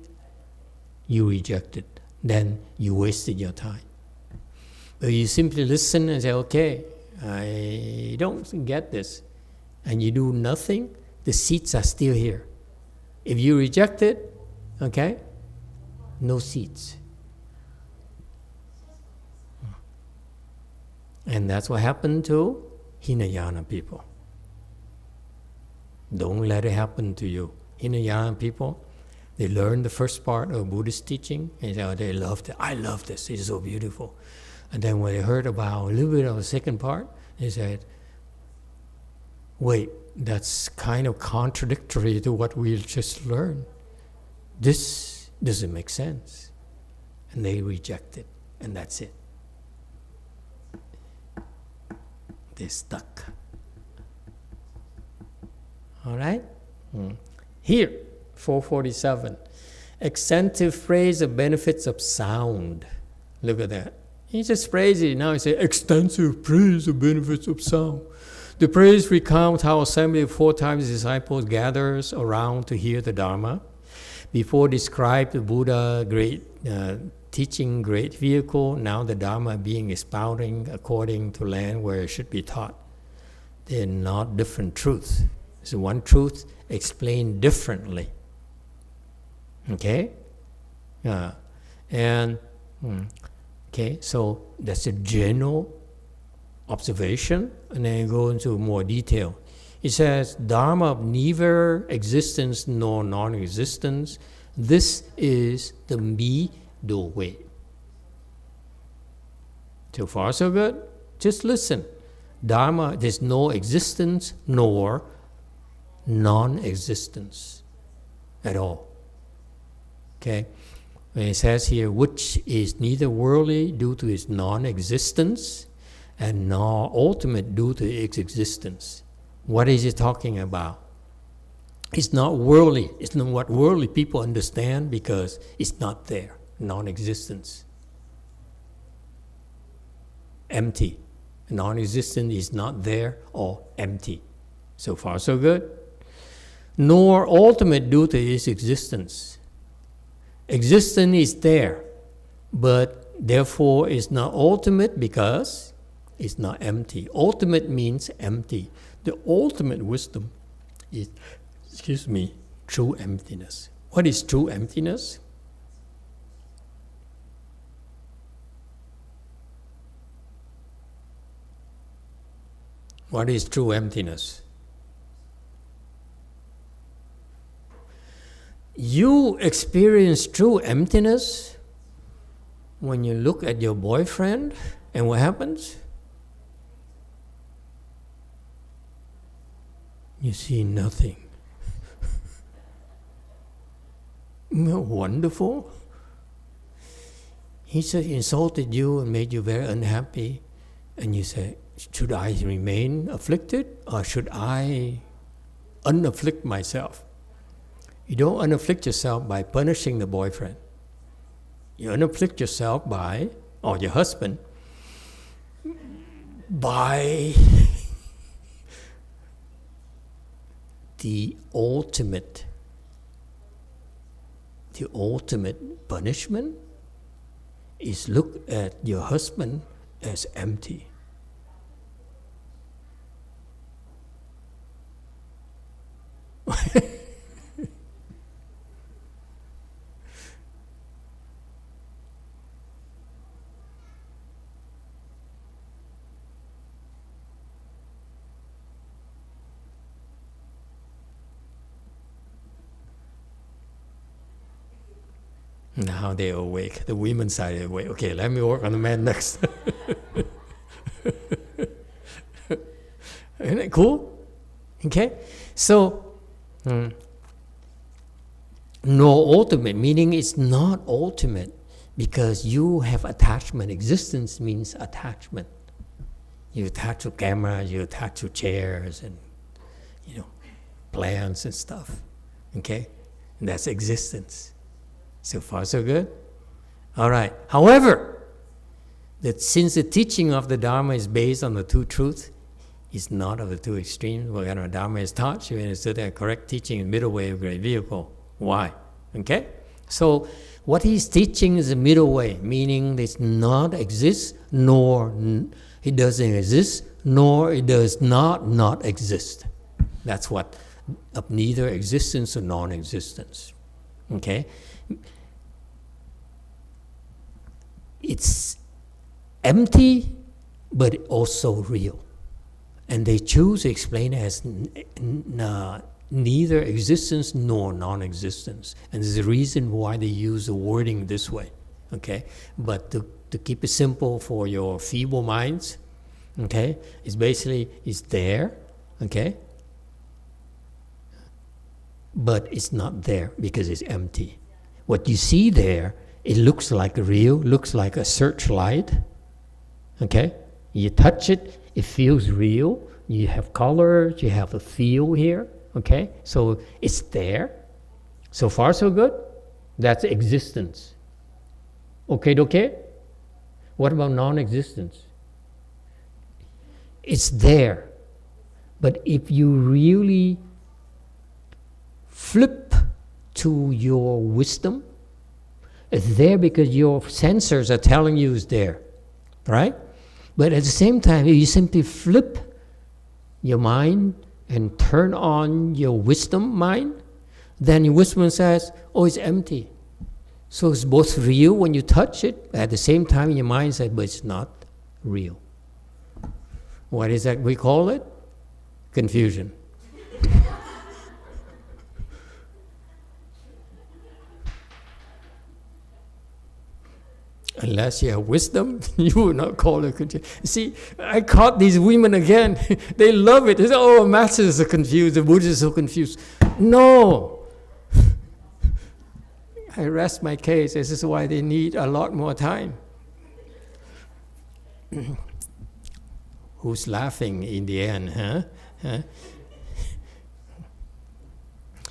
You reject it. Then you wasted your time. But you simply listen and say, okay, I don't get this. And you do nothing, the seats are still here. If you reject it, okay, no seats. And that's what happened to Hinayana people. Don't let it happen to you. Hinayana people, they learn the first part of Buddhist teaching, and they loved it. I love this, it's so beautiful. And then when they heard about a little bit of the second part, they said, wait, that's kind of contradictory to what we just learned. This doesn't make sense. And they reject it, and that's it. They're stuck. All right? Here, 447. Extensive praise of benefits of sound. Look at that. He just praised it. Now he says, extensive praise of benefits of sound. The praise recounts how assembly of 4 times disciples gathers around to hear the Dharma. Before described the Buddha great teaching great vehicle, now the Dharma being expounding according to land where it should be taught. They're not different truths. It's one truth explained differently. Okay? Okay, so that's a general observation, and then go into more detail. It says, Dharma of neither existence nor non-existence. This is the middle way. So far, so good? Just listen. Dharma, there's no existence nor non-existence at all. Okay? When it says here, which is neither worldly due to its non-existence and nor ultimate due to its existence. What is it talking about? It's not worldly. It's not what worldly people understand because it's not there. Non-existence. Empty. Non-existent is not there or empty. So far, so good. Nor ultimate due to its existence. Existence is there, but therefore it's not ultimate because it's not empty. Ultimate means empty. The ultimate wisdom is, true emptiness. What is true emptiness? What is true emptiness? You experience true emptiness when you look at your boyfriend, and what happens? You see nothing. Isn't that wonderful? He just insulted you and made you very unhappy, and you say, should I remain afflicted or should I unafflict myself? You don't unafflict yourself by punishing the boyfriend. You unafflict yourself by, or your husband, by the ultimate punishment is look at your husband as empty. Now they're awake. The women's side is awake. Okay, let me work on the man next. Isn't it cool? Okay? So, no ultimate, meaning it's not ultimate because you have attachment. Existence means attachment. You attach to cameras, you attach to chairs and, plants and stuff. Okay? And that's existence. So far, so good? All right. However, since the teaching of the Dharma is based on the two truths, it's not of the two extremes. What kind of Dharma is taught, you understood that correct teaching is middle way of great vehicle. Why? Okay? So, what he's teaching is the middle way, meaning it not exist, nor it doesn't exist, nor it does not exist. That's what, of neither existence or non-existence. Okay? It's empty, but also real. And they choose to explain it as neither existence nor non-existence. And there's a reason why they use the wording this way. Okay? But to keep it simple for your feeble minds, okay, it's basically, it's there, okay? But it's not there because it's empty. What you see there, it looks like real, looks like a searchlight, okay? You touch it, it feels real. You have colors, you have a feel here, okay? So it's there. So far, so good. That's existence. Okay? What about non-existence? It's there. But if you really flip to your wisdom, it's there because your sensors are telling you it's there, right? But at the same time, if you simply flip your mind and turn on your wisdom mind, then your wisdom says, oh, it's empty. So it's both real when you touch it, but at the same time your mind says, but it's not real. What is that we call it? Confusion. Unless you have wisdom, you will not call it confusion. See, I caught these women again. They love it. They say, oh, masters are confused, the Buddhists are so confused. No. I rest my case. This is why they need a lot more time. Who's laughing in the end, huh?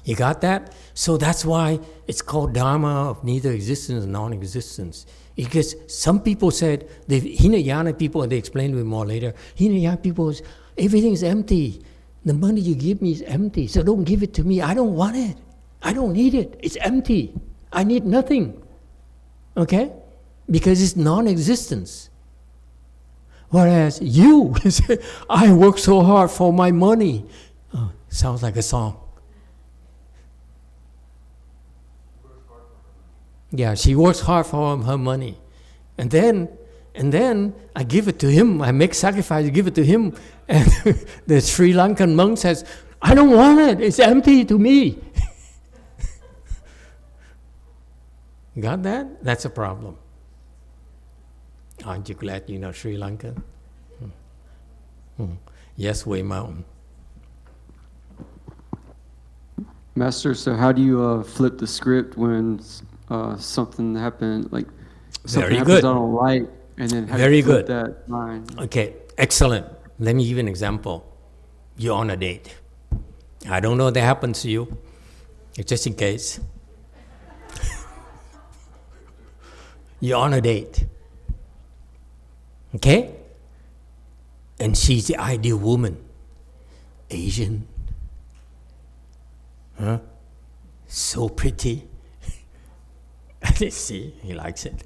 You got that? So that's why it's called Dharma of neither existence nor non-existence. Because some people said, the Hinayana people, and they explained it more later, Hinayana people, everything is empty. The money you give me is empty, so don't give it to me. I don't want it. I don't need it. It's empty. I need nothing. Okay? Because it's non-existence. Whereas you say, I work so hard for my money. Oh, sounds like a song. Yeah, she works hard for her money. And then I give it to him. I make sacrifice, give it to him. And the Sri Lankan monk says, I don't want it. It's empty to me. Got that? That's a problem. Aren't you glad you're not Sri Lankan? Yes, Way Mountain. Master, so how do you flip the script when something happened, like something happens I don't like, and then how do you flip that mind? Okay, excellent. Let me give you an example. You're on a date. I don't know if that happens to you, just in case. You're on a date. Okay? And she's the ideal woman. Asian. Huh? So pretty. See, he likes it.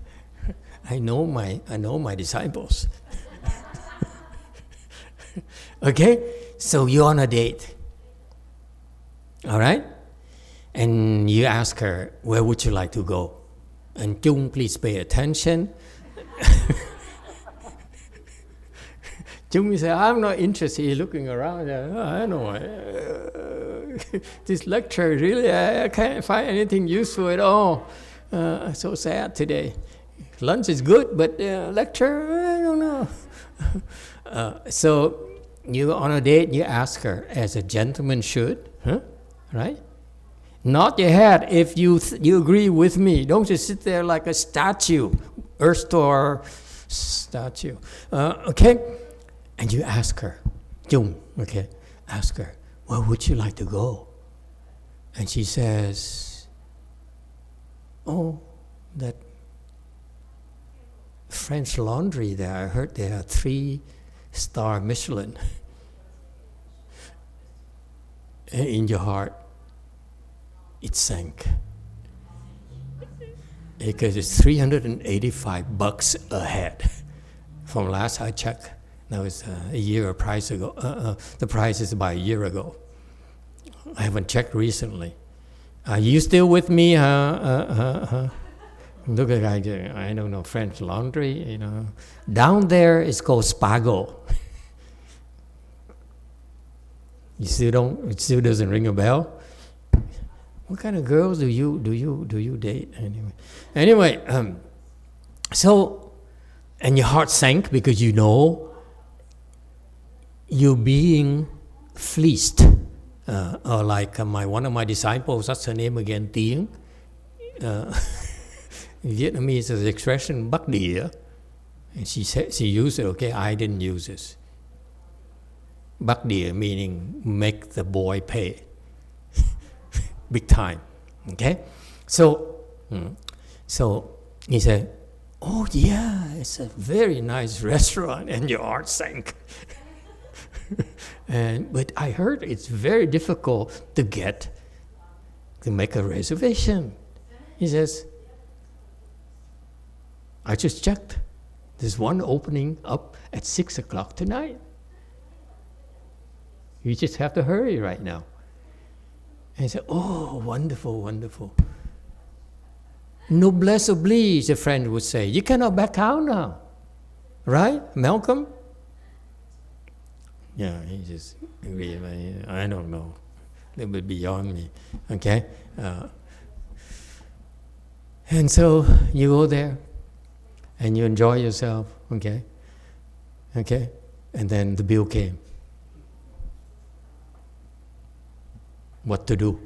I know my disciples. Okay? So you're on a date. All right? And you ask her, where would you like to go? And Jung, please pay attention. Jung said, I'm not interested. He's looking around. I know. This lecture, really, I can't find anything useful at all. So sad today. Lunch is good, but lecture, I don't know. So you on a date, you ask her, as a gentleman should, right? Nod your head if you agree with me. Don't just sit there like a statue, Earth Star statue. Okay? And you ask her, Jung, okay? Ask her, where would you like to go? And she says, oh, that French Laundry there, I heard they are 3-star Michelin. In your heart, it sank. Because it's $385 a head. From last I checked, that was a year a price ago. The price is about a year ago. I haven't checked recently. Are you still with me? Look at I don't know, French Laundry, you know. Down there it's called Spago. It still doesn't ring a bell? What kind of girls do you date anyway? So, and your heart sank because you know you're being fleeced. Or like one of my disciples, what's her name again? Tiếng. Vietnamese is the expression "Bắc địa," and she used it. Okay, I didn't use this. Bắc địa meaning make the boy pay, big time. Okay, so he said, "Oh yeah, it's a very nice restaurant," and your heart sank. But I heard it's very difficult to make a reservation. He says, I just checked. There's one opening up at 6 o'clock tonight. You just have to hurry right now. And he said, oh, wonderful, wonderful. Noblesse oblige, a friend would say. You cannot back out now. Right, Malcolm? Yeah, he just agreed. I don't know. A little bit beyond me. Okay? And so you go there and you enjoy yourself. Okay? Okay? And then the bill came. What to do?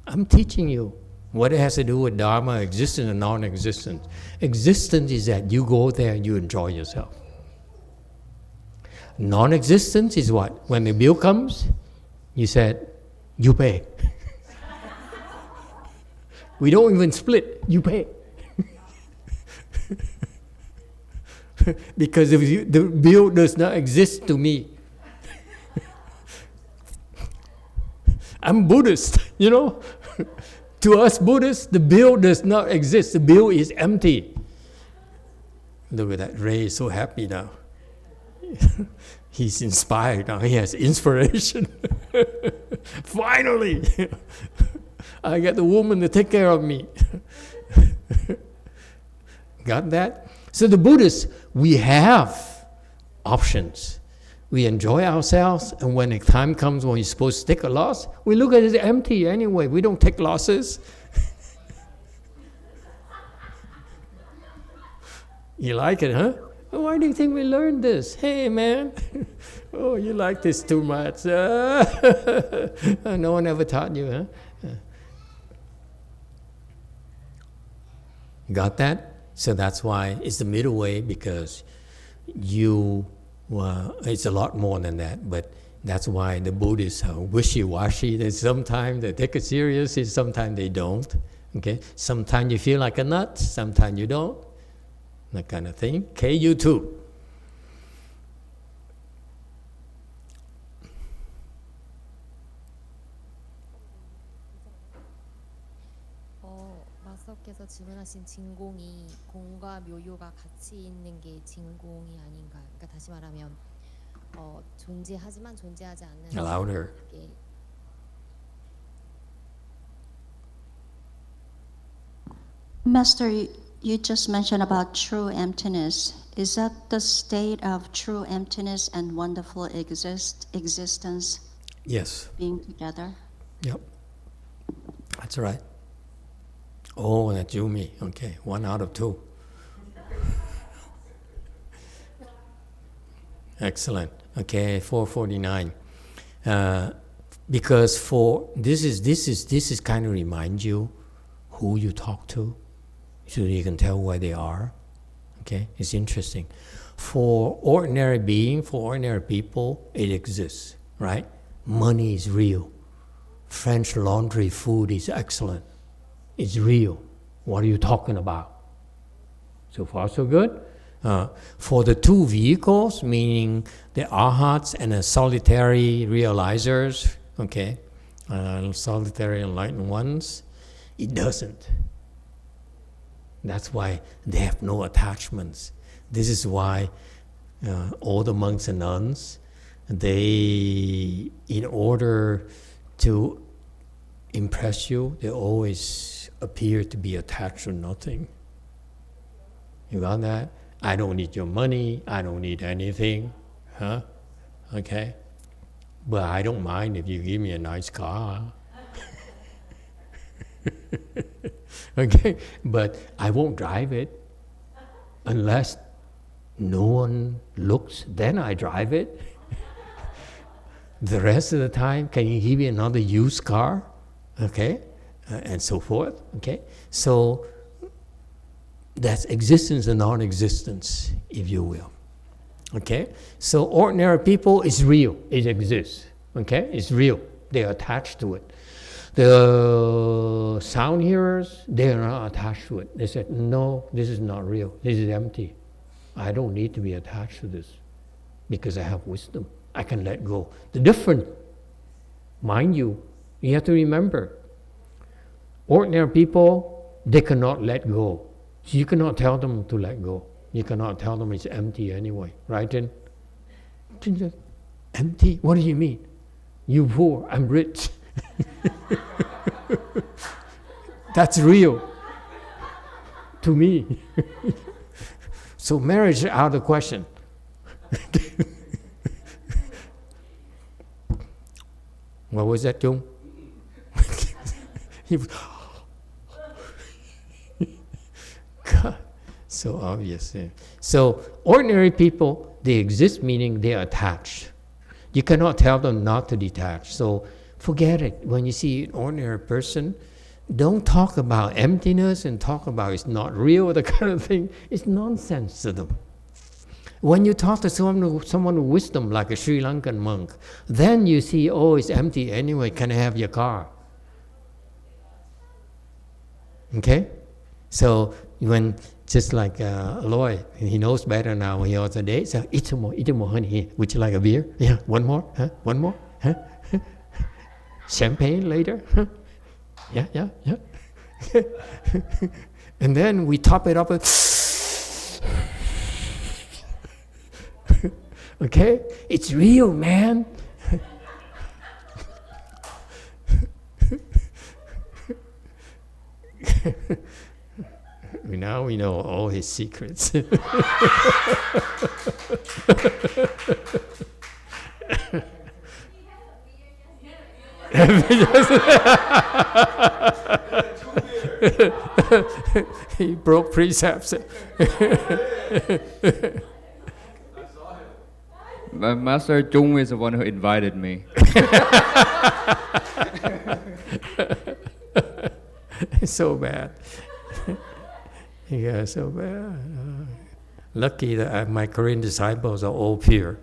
I'm teaching you what it has to do with Dharma, existence and non-existence. Existence is that you go there and you enjoy yourself. Non-existence is what? When the bill comes, you said, you pay. We don't even split, you pay. Because the bill does not exist to me. I'm Buddhist, you know. To us Buddhists, the bill does not exist. The bill is empty. Look at that. Ray is so happy now. He's inspired now. He has inspiration. Finally, I get the woman to take care of me. Got that? So the Buddhists, we have options. We enjoy ourselves, and when the time comes when you're supposed to take a loss, we look at it as empty anyway. We don't take losses. You like it, huh? Why do you think we learned this? Hey, man. Oh, you like this too much. No one ever taught you, huh? Got that? So that's why it's the middle way, because it's a lot more than that, but that's why the Buddhists are wishy-washy. There's sometimes they take it serious, and sometimes they don't. Okay? Sometimes you feel like a nut, sometimes you don't. That kind of thing. Okay, you too. 마스터께서 질문하신 진공이 공과 묘요가 같이 있는 게 진공이 아닌가? 그러니까 다시 말하면 존재하지만 존재하지 않는. Louder. Master, you just mentioned about true emptiness. Is that the state of true emptiness and wonderful existence? Yes. Being together? Yep. That's right. Oh, that's Yumi. Okay, 1 out of 2. Excellent. Okay, 449. Because for this is kind of remind you who you talk to, so you can tell where they are. Okay, it's interesting. For ordinary being, for ordinary people, it exists, right? Money is real. French Laundry food is excellent. It's real. What are you talking about? So far, so good. For the two vehicles, meaning the arhats and the solitary realizers, okay, solitary enlightened ones, it doesn't. That's why they have no attachments. This is why all the monks and nuns, they, in order to impress you, they always appear to be attached to nothing. You got that? I don't need your money. I don't need anything. Huh? Okay? But I don't mind if you give me a nice car. Okay? But I won't drive it unless no one looks, then I drive it. The rest of the time, can you give me another used car? Okay? And so forth. Okay? So that's existence and non-existence, if you will. Okay? So ordinary people is real. It exists. Okay? It's real. They're attached to it. The sound hearers, they are not attached to it. They said, no, this is not real. This is empty. I don't need to be attached to this because I have wisdom. I can let go. The difference, mind you have to remember, ordinary people, they cannot let go. So you cannot tell them to let go. You cannot tell them it's empty anyway, right? And empty? What do you mean? You poor, I'm rich. That's real to me. So marriage is out of the question. What was that, Jung? He was, God, so obvious. Yeah. So ordinary people, they exist, meaning they are attached. You cannot tell them not to detach. So forget it. When you see an ordinary person, don't talk about emptiness and talk about it's not real, the kind of thing. It's nonsense to them. When you talk to someone with wisdom, like a Sri Lankan monk, then you see, oh, it's empty anyway, can I have your car? Okay? So when, just like Lloyd, he knows better now, he also did, so eat some more honey here. Would you like a beer? Yeah, one more? Huh? One more? Huh? Champagne later? Huh? Yeah. And then we top it up with okay? It's real, man. Now we know all his secrets. He broke precepts. Master Chung is the one who invited me. So bad. Yeah, so bad. Lucky that my Korean disciples are all pure.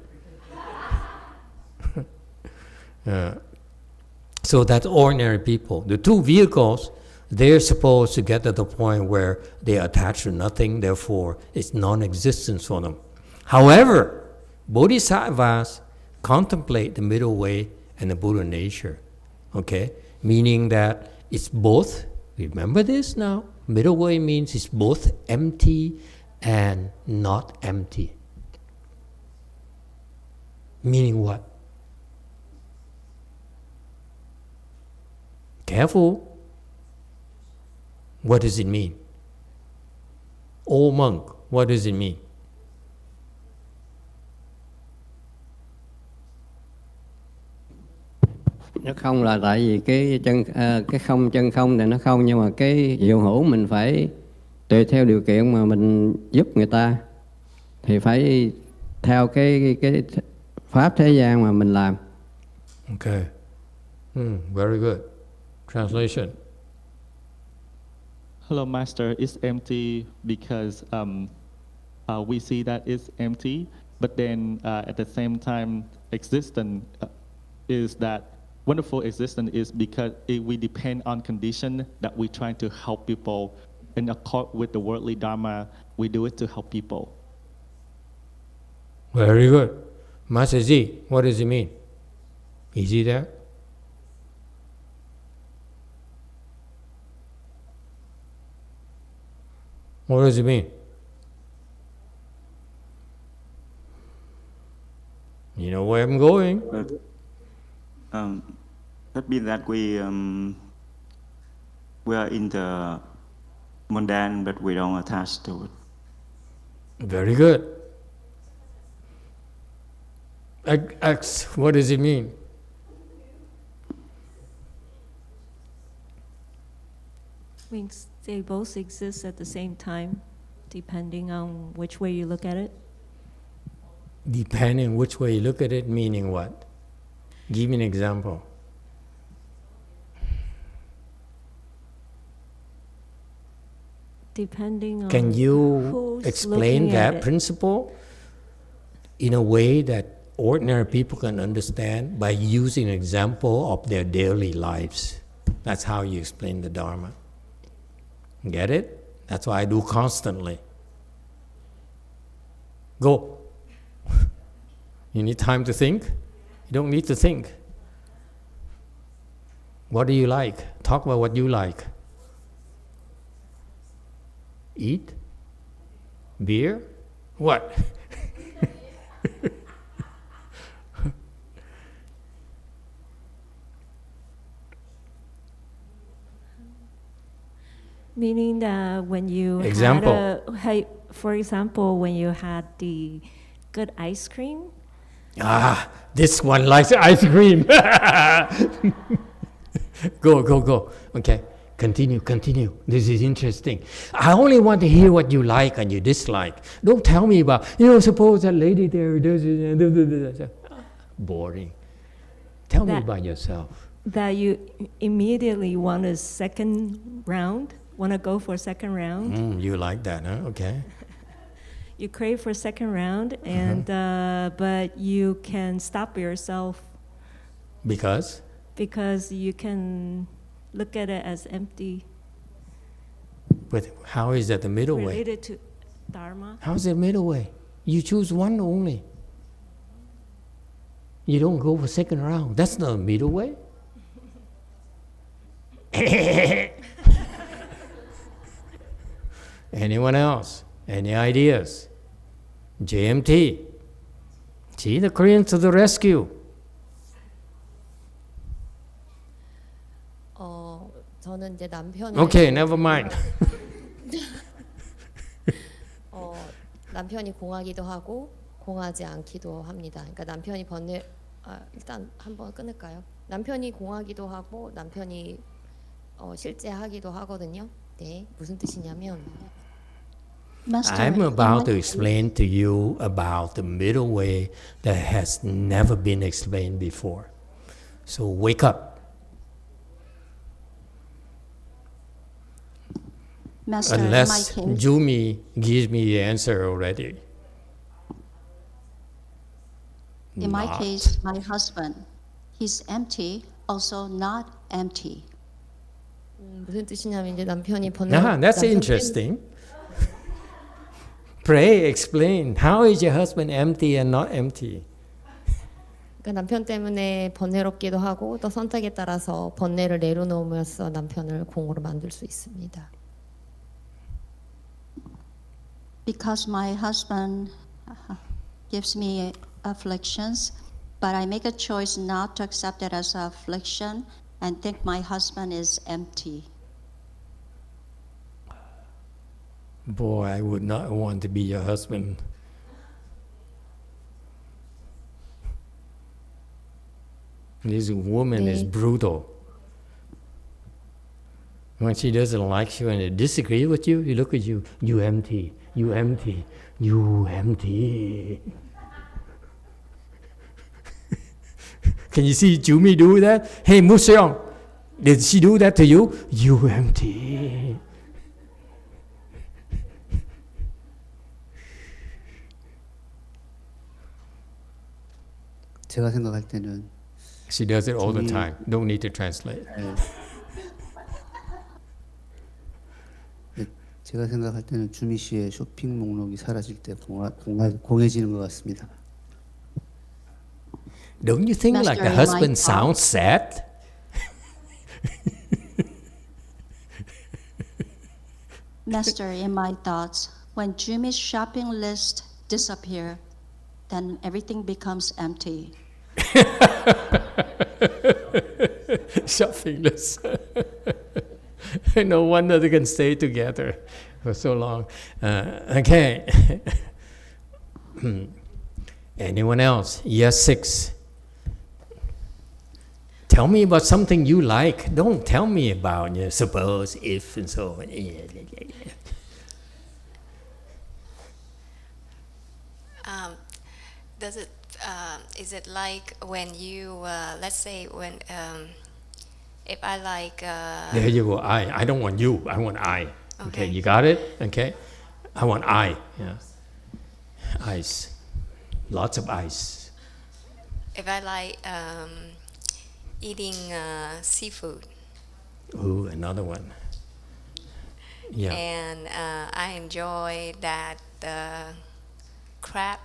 So that's ordinary people. The two vehicles, they're supposed to get to the point where they attach to nothing, therefore it's non-existence for them. However, bodhisattvas contemplate the middle way and the Buddha nature, okay? Meaning that it's both, remember this now, middle way means it's both empty and not empty. Meaning what? Careful. What does it mean? Old monk, what does it mean? Nó không là tại vì cái không chân không thì nó không, nhưng mà cái diệu hữu mình phải tùy theo điều kiện mà mình giúp người ta thì phải theo cái pháp thế gian mà mình làm. Okay. Very good. Translation. Hello, Master. It's empty because we see that it's empty, but then at the same time, existence is that wonderful existence is because we depend on condition that we try to help people. In accord with the worldly Dharma, we do it to help people. Very good. Master Z, what does it mean? Is he there? What does it mean? You know where I'm going. That means that we are in the mundane, but we don't attach to it. Very good. X, what does it mean? Means they both exist at the same time, depending on which way you look at it. Depending which way you look at it, meaning what? Give me an example. Depending on Can you who's explain looking at that it. principle in a way that ordinary people can understand by using an example of their daily lives? That's how you explain the Dharma. Get it? That's what I do constantly. Go. You need time to think? You don't need to think. What do you like? Talk about what you like. Eat? Beer? What? Meaning that when you for example, when you had the good ice cream. This one likes ice cream. Go. Okay, continue. This is interesting. I only want to hear what you like and you dislike. Don't tell me about, suppose that lady there does it. Boring. Tell me about yourself. That you immediately want a second round, want to go for a second round. You like that, huh? Okay. You crave for a second round, and but you can stop yourself. Because? Because you can look at it as empty. But how is that the middle way? Related to Dharma. How is it middle way? You choose one only. You don't go for second round. That's not a middle way. Anyone else? Any ideas? JMT. See the Koreans to the rescue. 저는 이제 남편을 Okay, never mind. 남편이 공하기도 하고 공하지 않기도 합니다. 그러니까 남편이 일단 한번 끊을까요? 남편이 공하기도 하고 남편이 실제 하기도 하거든요. 네, 무슨 뜻이냐면 I'm about to explain to you about the middle way that has never been explained before. So wake up. Master, Unless in my case, Jumi gives me the answer already. in my case, my husband, he's empty, also not empty. 무슨 뜻이냐면 이제 남편이 That's interesting. Pray, explain. How is your husband empty and not empty? 그러니까 남편 때문에 번뇌롭기도 하고 또 선택에 따라서 번뇌를 내려놓으면서 남편을 공으로 만들 수 있습니다. Because my husband gives me afflictions, but I make a choice not to accept it as affliction and think my husband is empty. Boy, I would not want to be your husband. This woman is brutal. When she doesn't like you and disagree with you, you look at you, you empty, you empty, you empty. Can you see Jumi do that? Hey, Museong, did she do that to you? You empty. 제가 생각할 때는 She does it all the time. Don't need to translate. 제가 생각할 때는 주미 씨의 쇼핑 목록이 사라질 때 공해지는 것 같습니다. Don't you think like the husband sounds sad? Master, in my thoughts, when Jumi's shopping list disappear, then everything becomes empty. Shopping list. No wonder they can stay together for so long. Okay. Anyone else? Yes, 6. Tell me about something you like. Don't tell me about suppose, if, and so on. Is it like when you, let's say when, if I like... There you go, I don't want you, I want I. Okay, you got it? Okay. I want I. Yeah. Ice. Lots of ice. If I like eating seafood. Ooh, another one. Yeah. And I enjoy that crab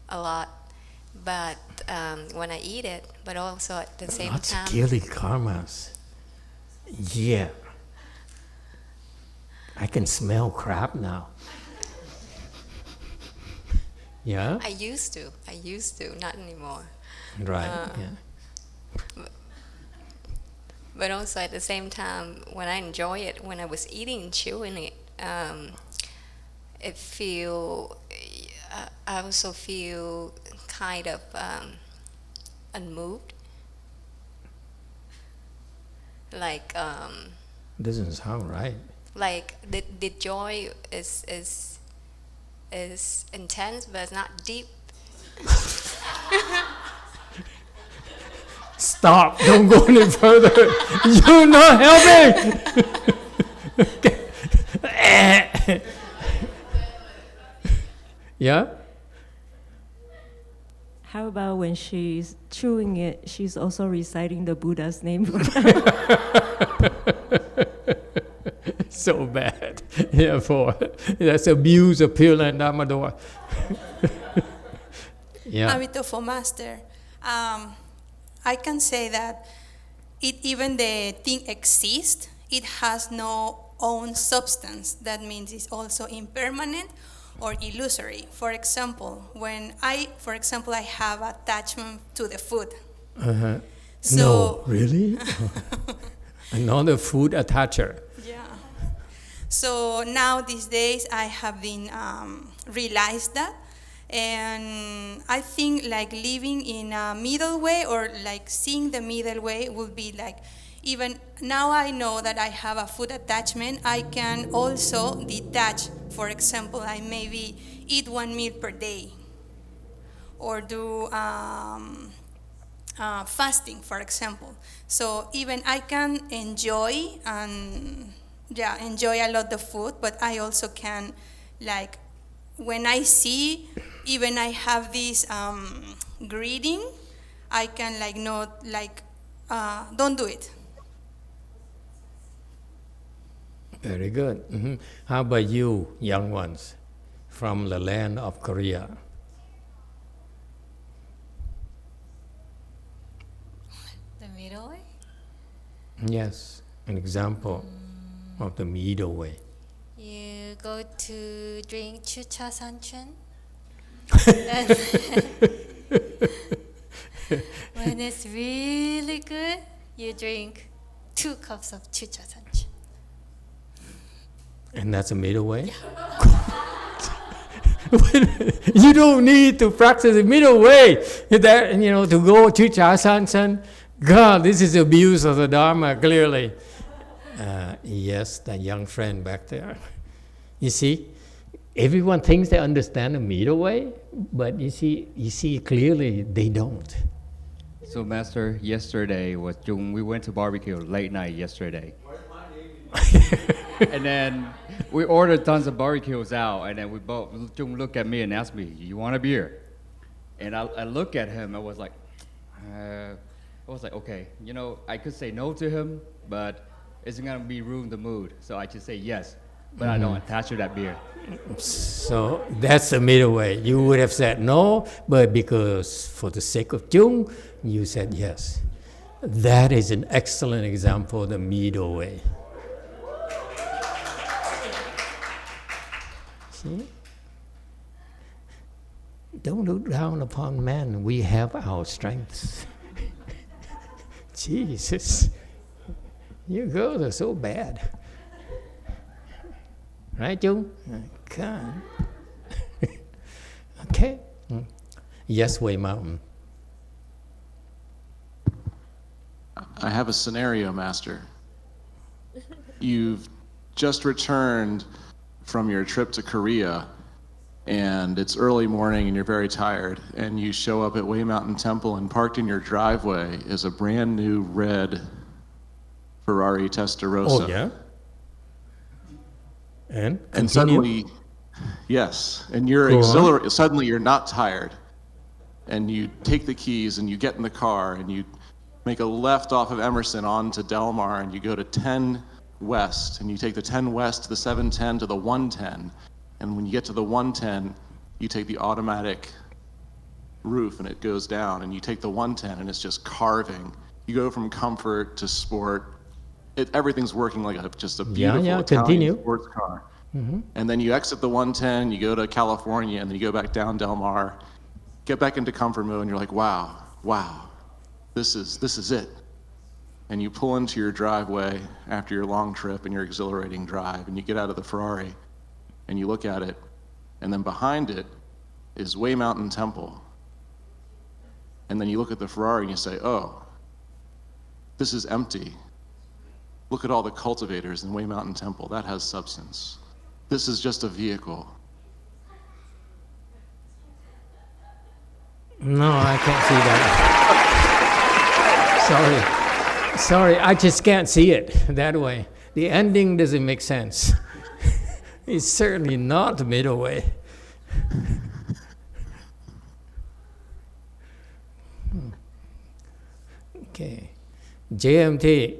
a lot, but when I eat it, but also at the same Lots time... of guilty karmas. Yeah. I can smell crab now. Yeah? I used to, not anymore. Right, yeah. But also at the same time, when I enjoy it, when I was eating, chewing it, I also feel kind of unmoved. Like doesn't sound right. Like the joy is intense, but it's not deep. Stop! Don't go any further. You're not helping. Yeah. How about when she's chewing it, she's also reciting the Buddha's name? So bad. Therefore, that's abuse of Pure Land Dharma door. Yeah. Emitofuo Master, I can say that even the thing exists, it has no own substance. That means it's also impermanent or illusory. For example, I have attachment to the food. Uh-huh. So, no, really? Another food attacher. Yeah. So now these days I have been realized that, and I think like living in a middle way, or like seeing the middle way, would be like, even now I know that I have a food attachment, I can also detach. For example, I maybe eat 1 meal per day, or do fasting, for example. So even I can enjoy a lot of food, but I also can, like, when I see, even I have this greeting, I can like not like, don't do it. Very good. Mm-hmm. How about you, young ones, from the land of Korea? The middle way? Yes, an example of the middle way. You go to drink chucha sanchun. When it's really good, you drink 2 cups of chucha sanchun. And that's a middle way? You don't need to practice the middle way. That, to go to Chasansan. God, this is abuse of the Dharma, clearly. Yes, that young friend back there. You see, everyone thinks they understand the middle way, but you see clearly they don't. So, Master, yesterday was Jung. We went to barbecue late night yesterday. And then we ordered tons of barbecues out, and then Jung looked at me and asked me, "You want a beer?" And I looked at him. I was like, okay, I could say no to him, but it's gonna be ruin the mood. So I just say yes, but I don't attach to that beer. So that's the middle way. You would have said no, but because for the sake of Jung, you said yes. That is an excellent example of the middle way. See? Don't look down upon men. We have our strengths. Jesus, you girls are so bad. Right, Jung? God. Okay. Yes, Wei Mountain. I have a scenario, Master. You've just returned from your trip to Korea, and it's early morning and you're very tired, and you show up at Wei Mountain Temple, and parked in your driveway is a brand new red Ferrari Testarossa. Oh, yeah? And continue. Suddenly, yes, and you're exhilarated. Suddenly you're not tired, and you take the keys and you get in the car and you make a left off of Emerson onto Del Mar, and you go to 10 West, and you take the 10 West to the 710 to the 110, and when you get to the 110, you take the automatic roof and it goes down, and you take the 110 and it's just carving. You go from comfort to sport. Everything's working like just a beautiful Italian sports car. Mm-hmm. And then you exit the 110, you go to California, and then you go back down Del Mar, get back into comfort mode, and you're like, wow, this is it. And you pull into your driveway after your long trip and your exhilarating drive, and you get out of the Ferrari, and you look at it, and then behind it is Wei Mountain Temple. And then you look at the Ferrari and you say, oh, this is empty. Look at all the cultivators in Wei Mountain Temple. That has substance. This is just a vehicle. No, I can't see that. Sorry, I just can't see it that way. The ending doesn't make sense. It's certainly not the middle way. Okay. JMT.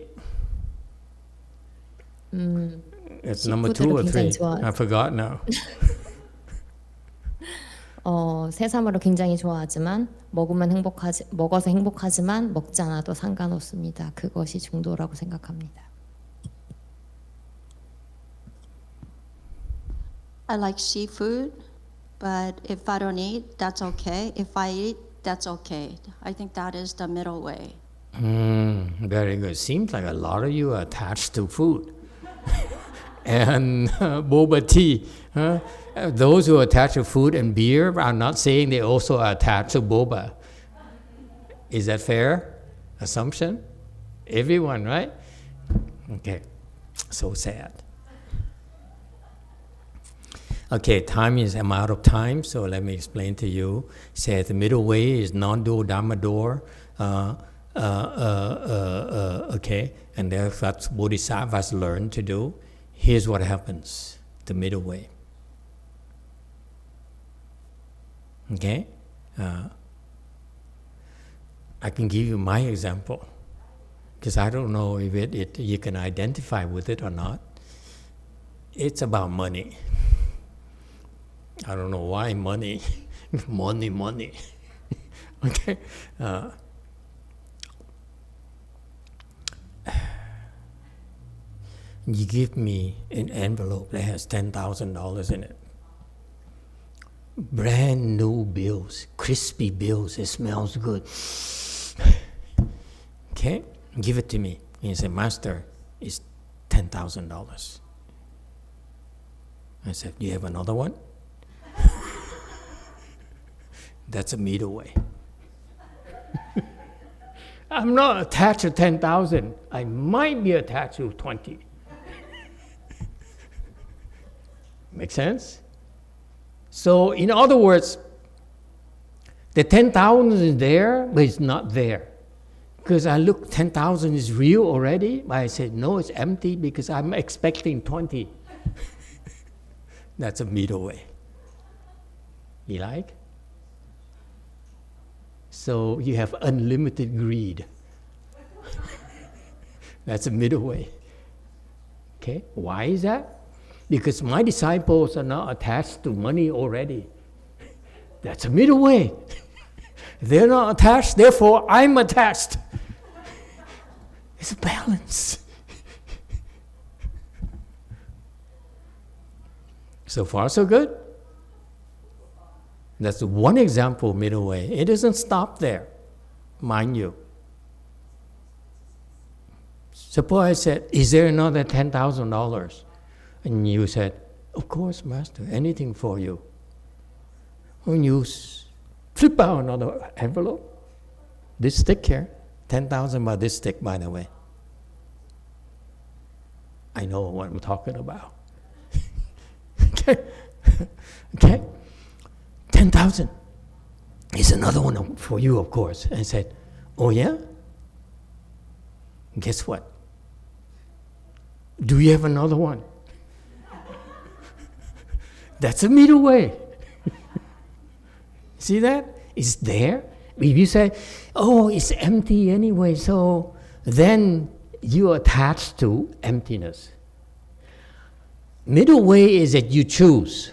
It's number 2 or 3. I forgot now. 새삼으로 굉장히 좋아하지만 먹어서 행복하지만 먹지 않아도 상관없습니다. 그것이 중도라고 생각합니다. I like seafood, but if I don't eat, that's okay. If I eat, that's okay. I think that is the middle way. Very good. Seems like a lot of you are attached to food. And boba tea. Huh? Those who are attached to food and beer are not saying they also are attached to boba. Is that fair assumption? Everyone, right? Okay. So sad. Okay, I'm out of time, so let me explain to you. Say the middle way is non-dual Dharma door. Okay, and that's what Bodhisattvas learn to do. Here's what happens, the middle way. Okay? I can give you my example, because I don't know if you can identify with it or not. It's about money. I don't know why money. money. Okay? You give me an envelope that has $10,000 in it. Brand new bills, crispy bills, it smells good. Okay? Give it to me. And you say, Master, it's $10,000. I said, do you have another one? That's a middle way. I'm not attached to 10,000. I might be attached to 20. Make sense? So in other words, the 10,000 is there, but it's not there. Because I look, 10,000 is real already, but I said, no, it's empty because I'm expecting 20. That's a middle way. You like? So you have unlimited greed. That's a middle way. Okay, why is that? Because my disciples are not attached to money already. That's a middle way. They're not attached, therefore I'm attached. It's a balance. So far, so good. That's one example of middle way. It doesn't stop there, mind you. Suppose I said, is there another $10,000? And you said, of course, Master, anything for you. When you flip out another envelope, this stick here, 10,000 by this stick, by the way. I know what I'm talking about. Okay? Okay? 10,000 is another one for you, of course. And I said, oh yeah? Guess what? Do you have another one? That's a middle way. See that? It's there. If you say, oh, it's empty anyway, so then you're attached to emptiness. Middle way is that you choose.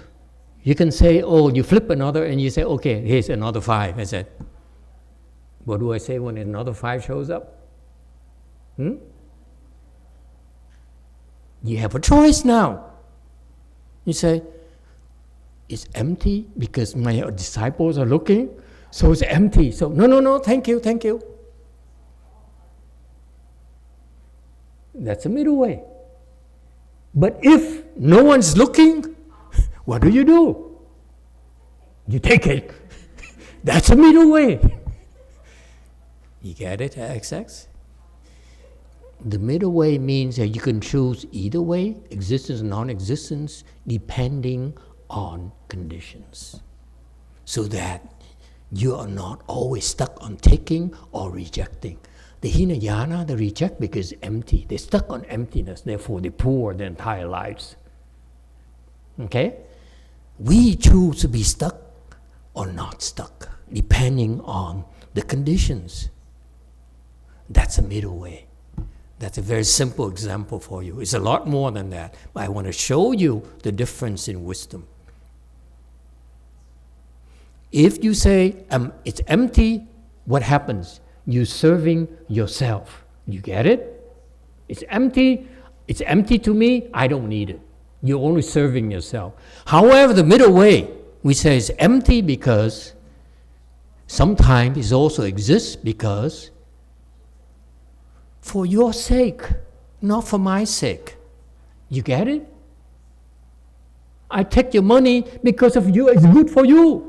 You can say, oh, you flip another and you say, okay, here's another 5. I said, what do I say when another 5 shows up? You have a choice now. You say, it's empty because my disciples are looking, so it's empty. So, no, thank you. That's a middle way. But if no one's looking, what do? You take it. That's a middle way. You get it, XX? The middle way means that you can choose either way, existence or non-existence, depending on conditions. So that you are not always stuck on taking or rejecting. The Hinayana, they reject because it's empty. They're stuck on emptiness, therefore they pour their entire lives. Okay? We choose to be stuck or not stuck, depending on the conditions. That's a middle way. That's a very simple example for you. It's a lot more than that, but I want to show you the difference in wisdom. If you say, it's empty, what happens? You're serving yourself. You get it? It's empty to me, I don't need it. You're only serving yourself. However, the middle way, we say it's empty because sometimes it also exists because for your sake, not for my sake. You get it? I take your money because of you, it's good for you.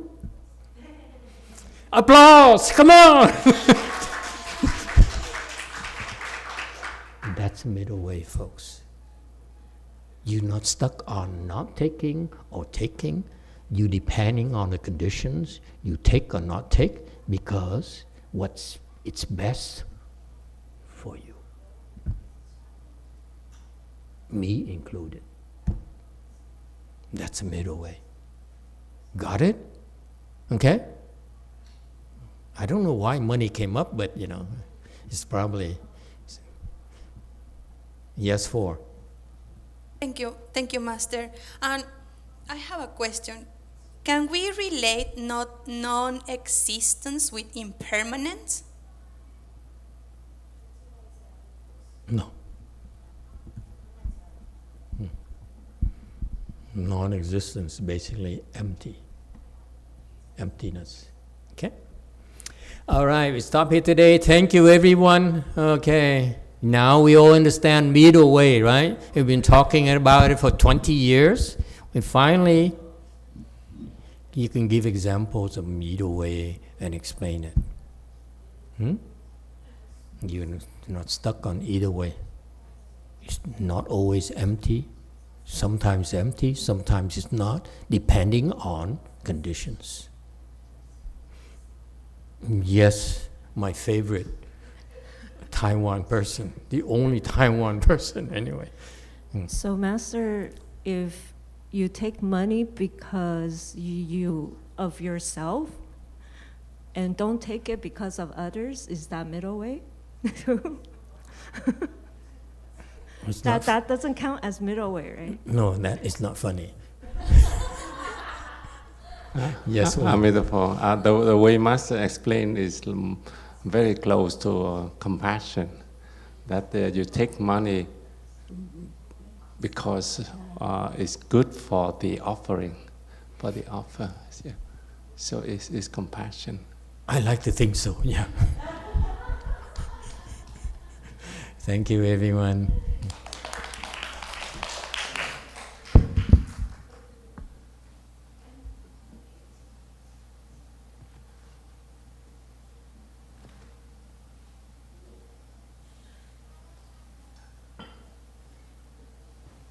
Applause, come on! That's middle way, folks. You're not stuck on not taking or taking. You depending on the conditions. You take or not take because it's best for you. Me included. That's a middle way. Got it? Okay? I don't know why money came up, but it's probably yes for. Thank you, Master. And I have a question. Can we relate not non-existence with impermanence? No. Non-existence, basically empty. Emptiness. Okay? All right, we stop here today. Thank you, everyone. Okay. Now we all understand middle way, right? We've been talking about it for 20 years. We finally You can give examples of middle way and explain it. You're not stuck on either way. It's not always empty. Sometimes empty, sometimes it's not, depending on conditions. Yes, my favorite Taiwan person, the only Taiwan person anyway. So, Master, if you take money because you of yourself and don't take it because of others, is that middle way? That doesn't count as middle way, right? No, that is not funny. Yes, Emitofuo. The way Master explained is very close to compassion. That you take money because it's good for the offering, for the offer. Yeah. So it's compassion. I like to think so, yeah. Thank you, everyone.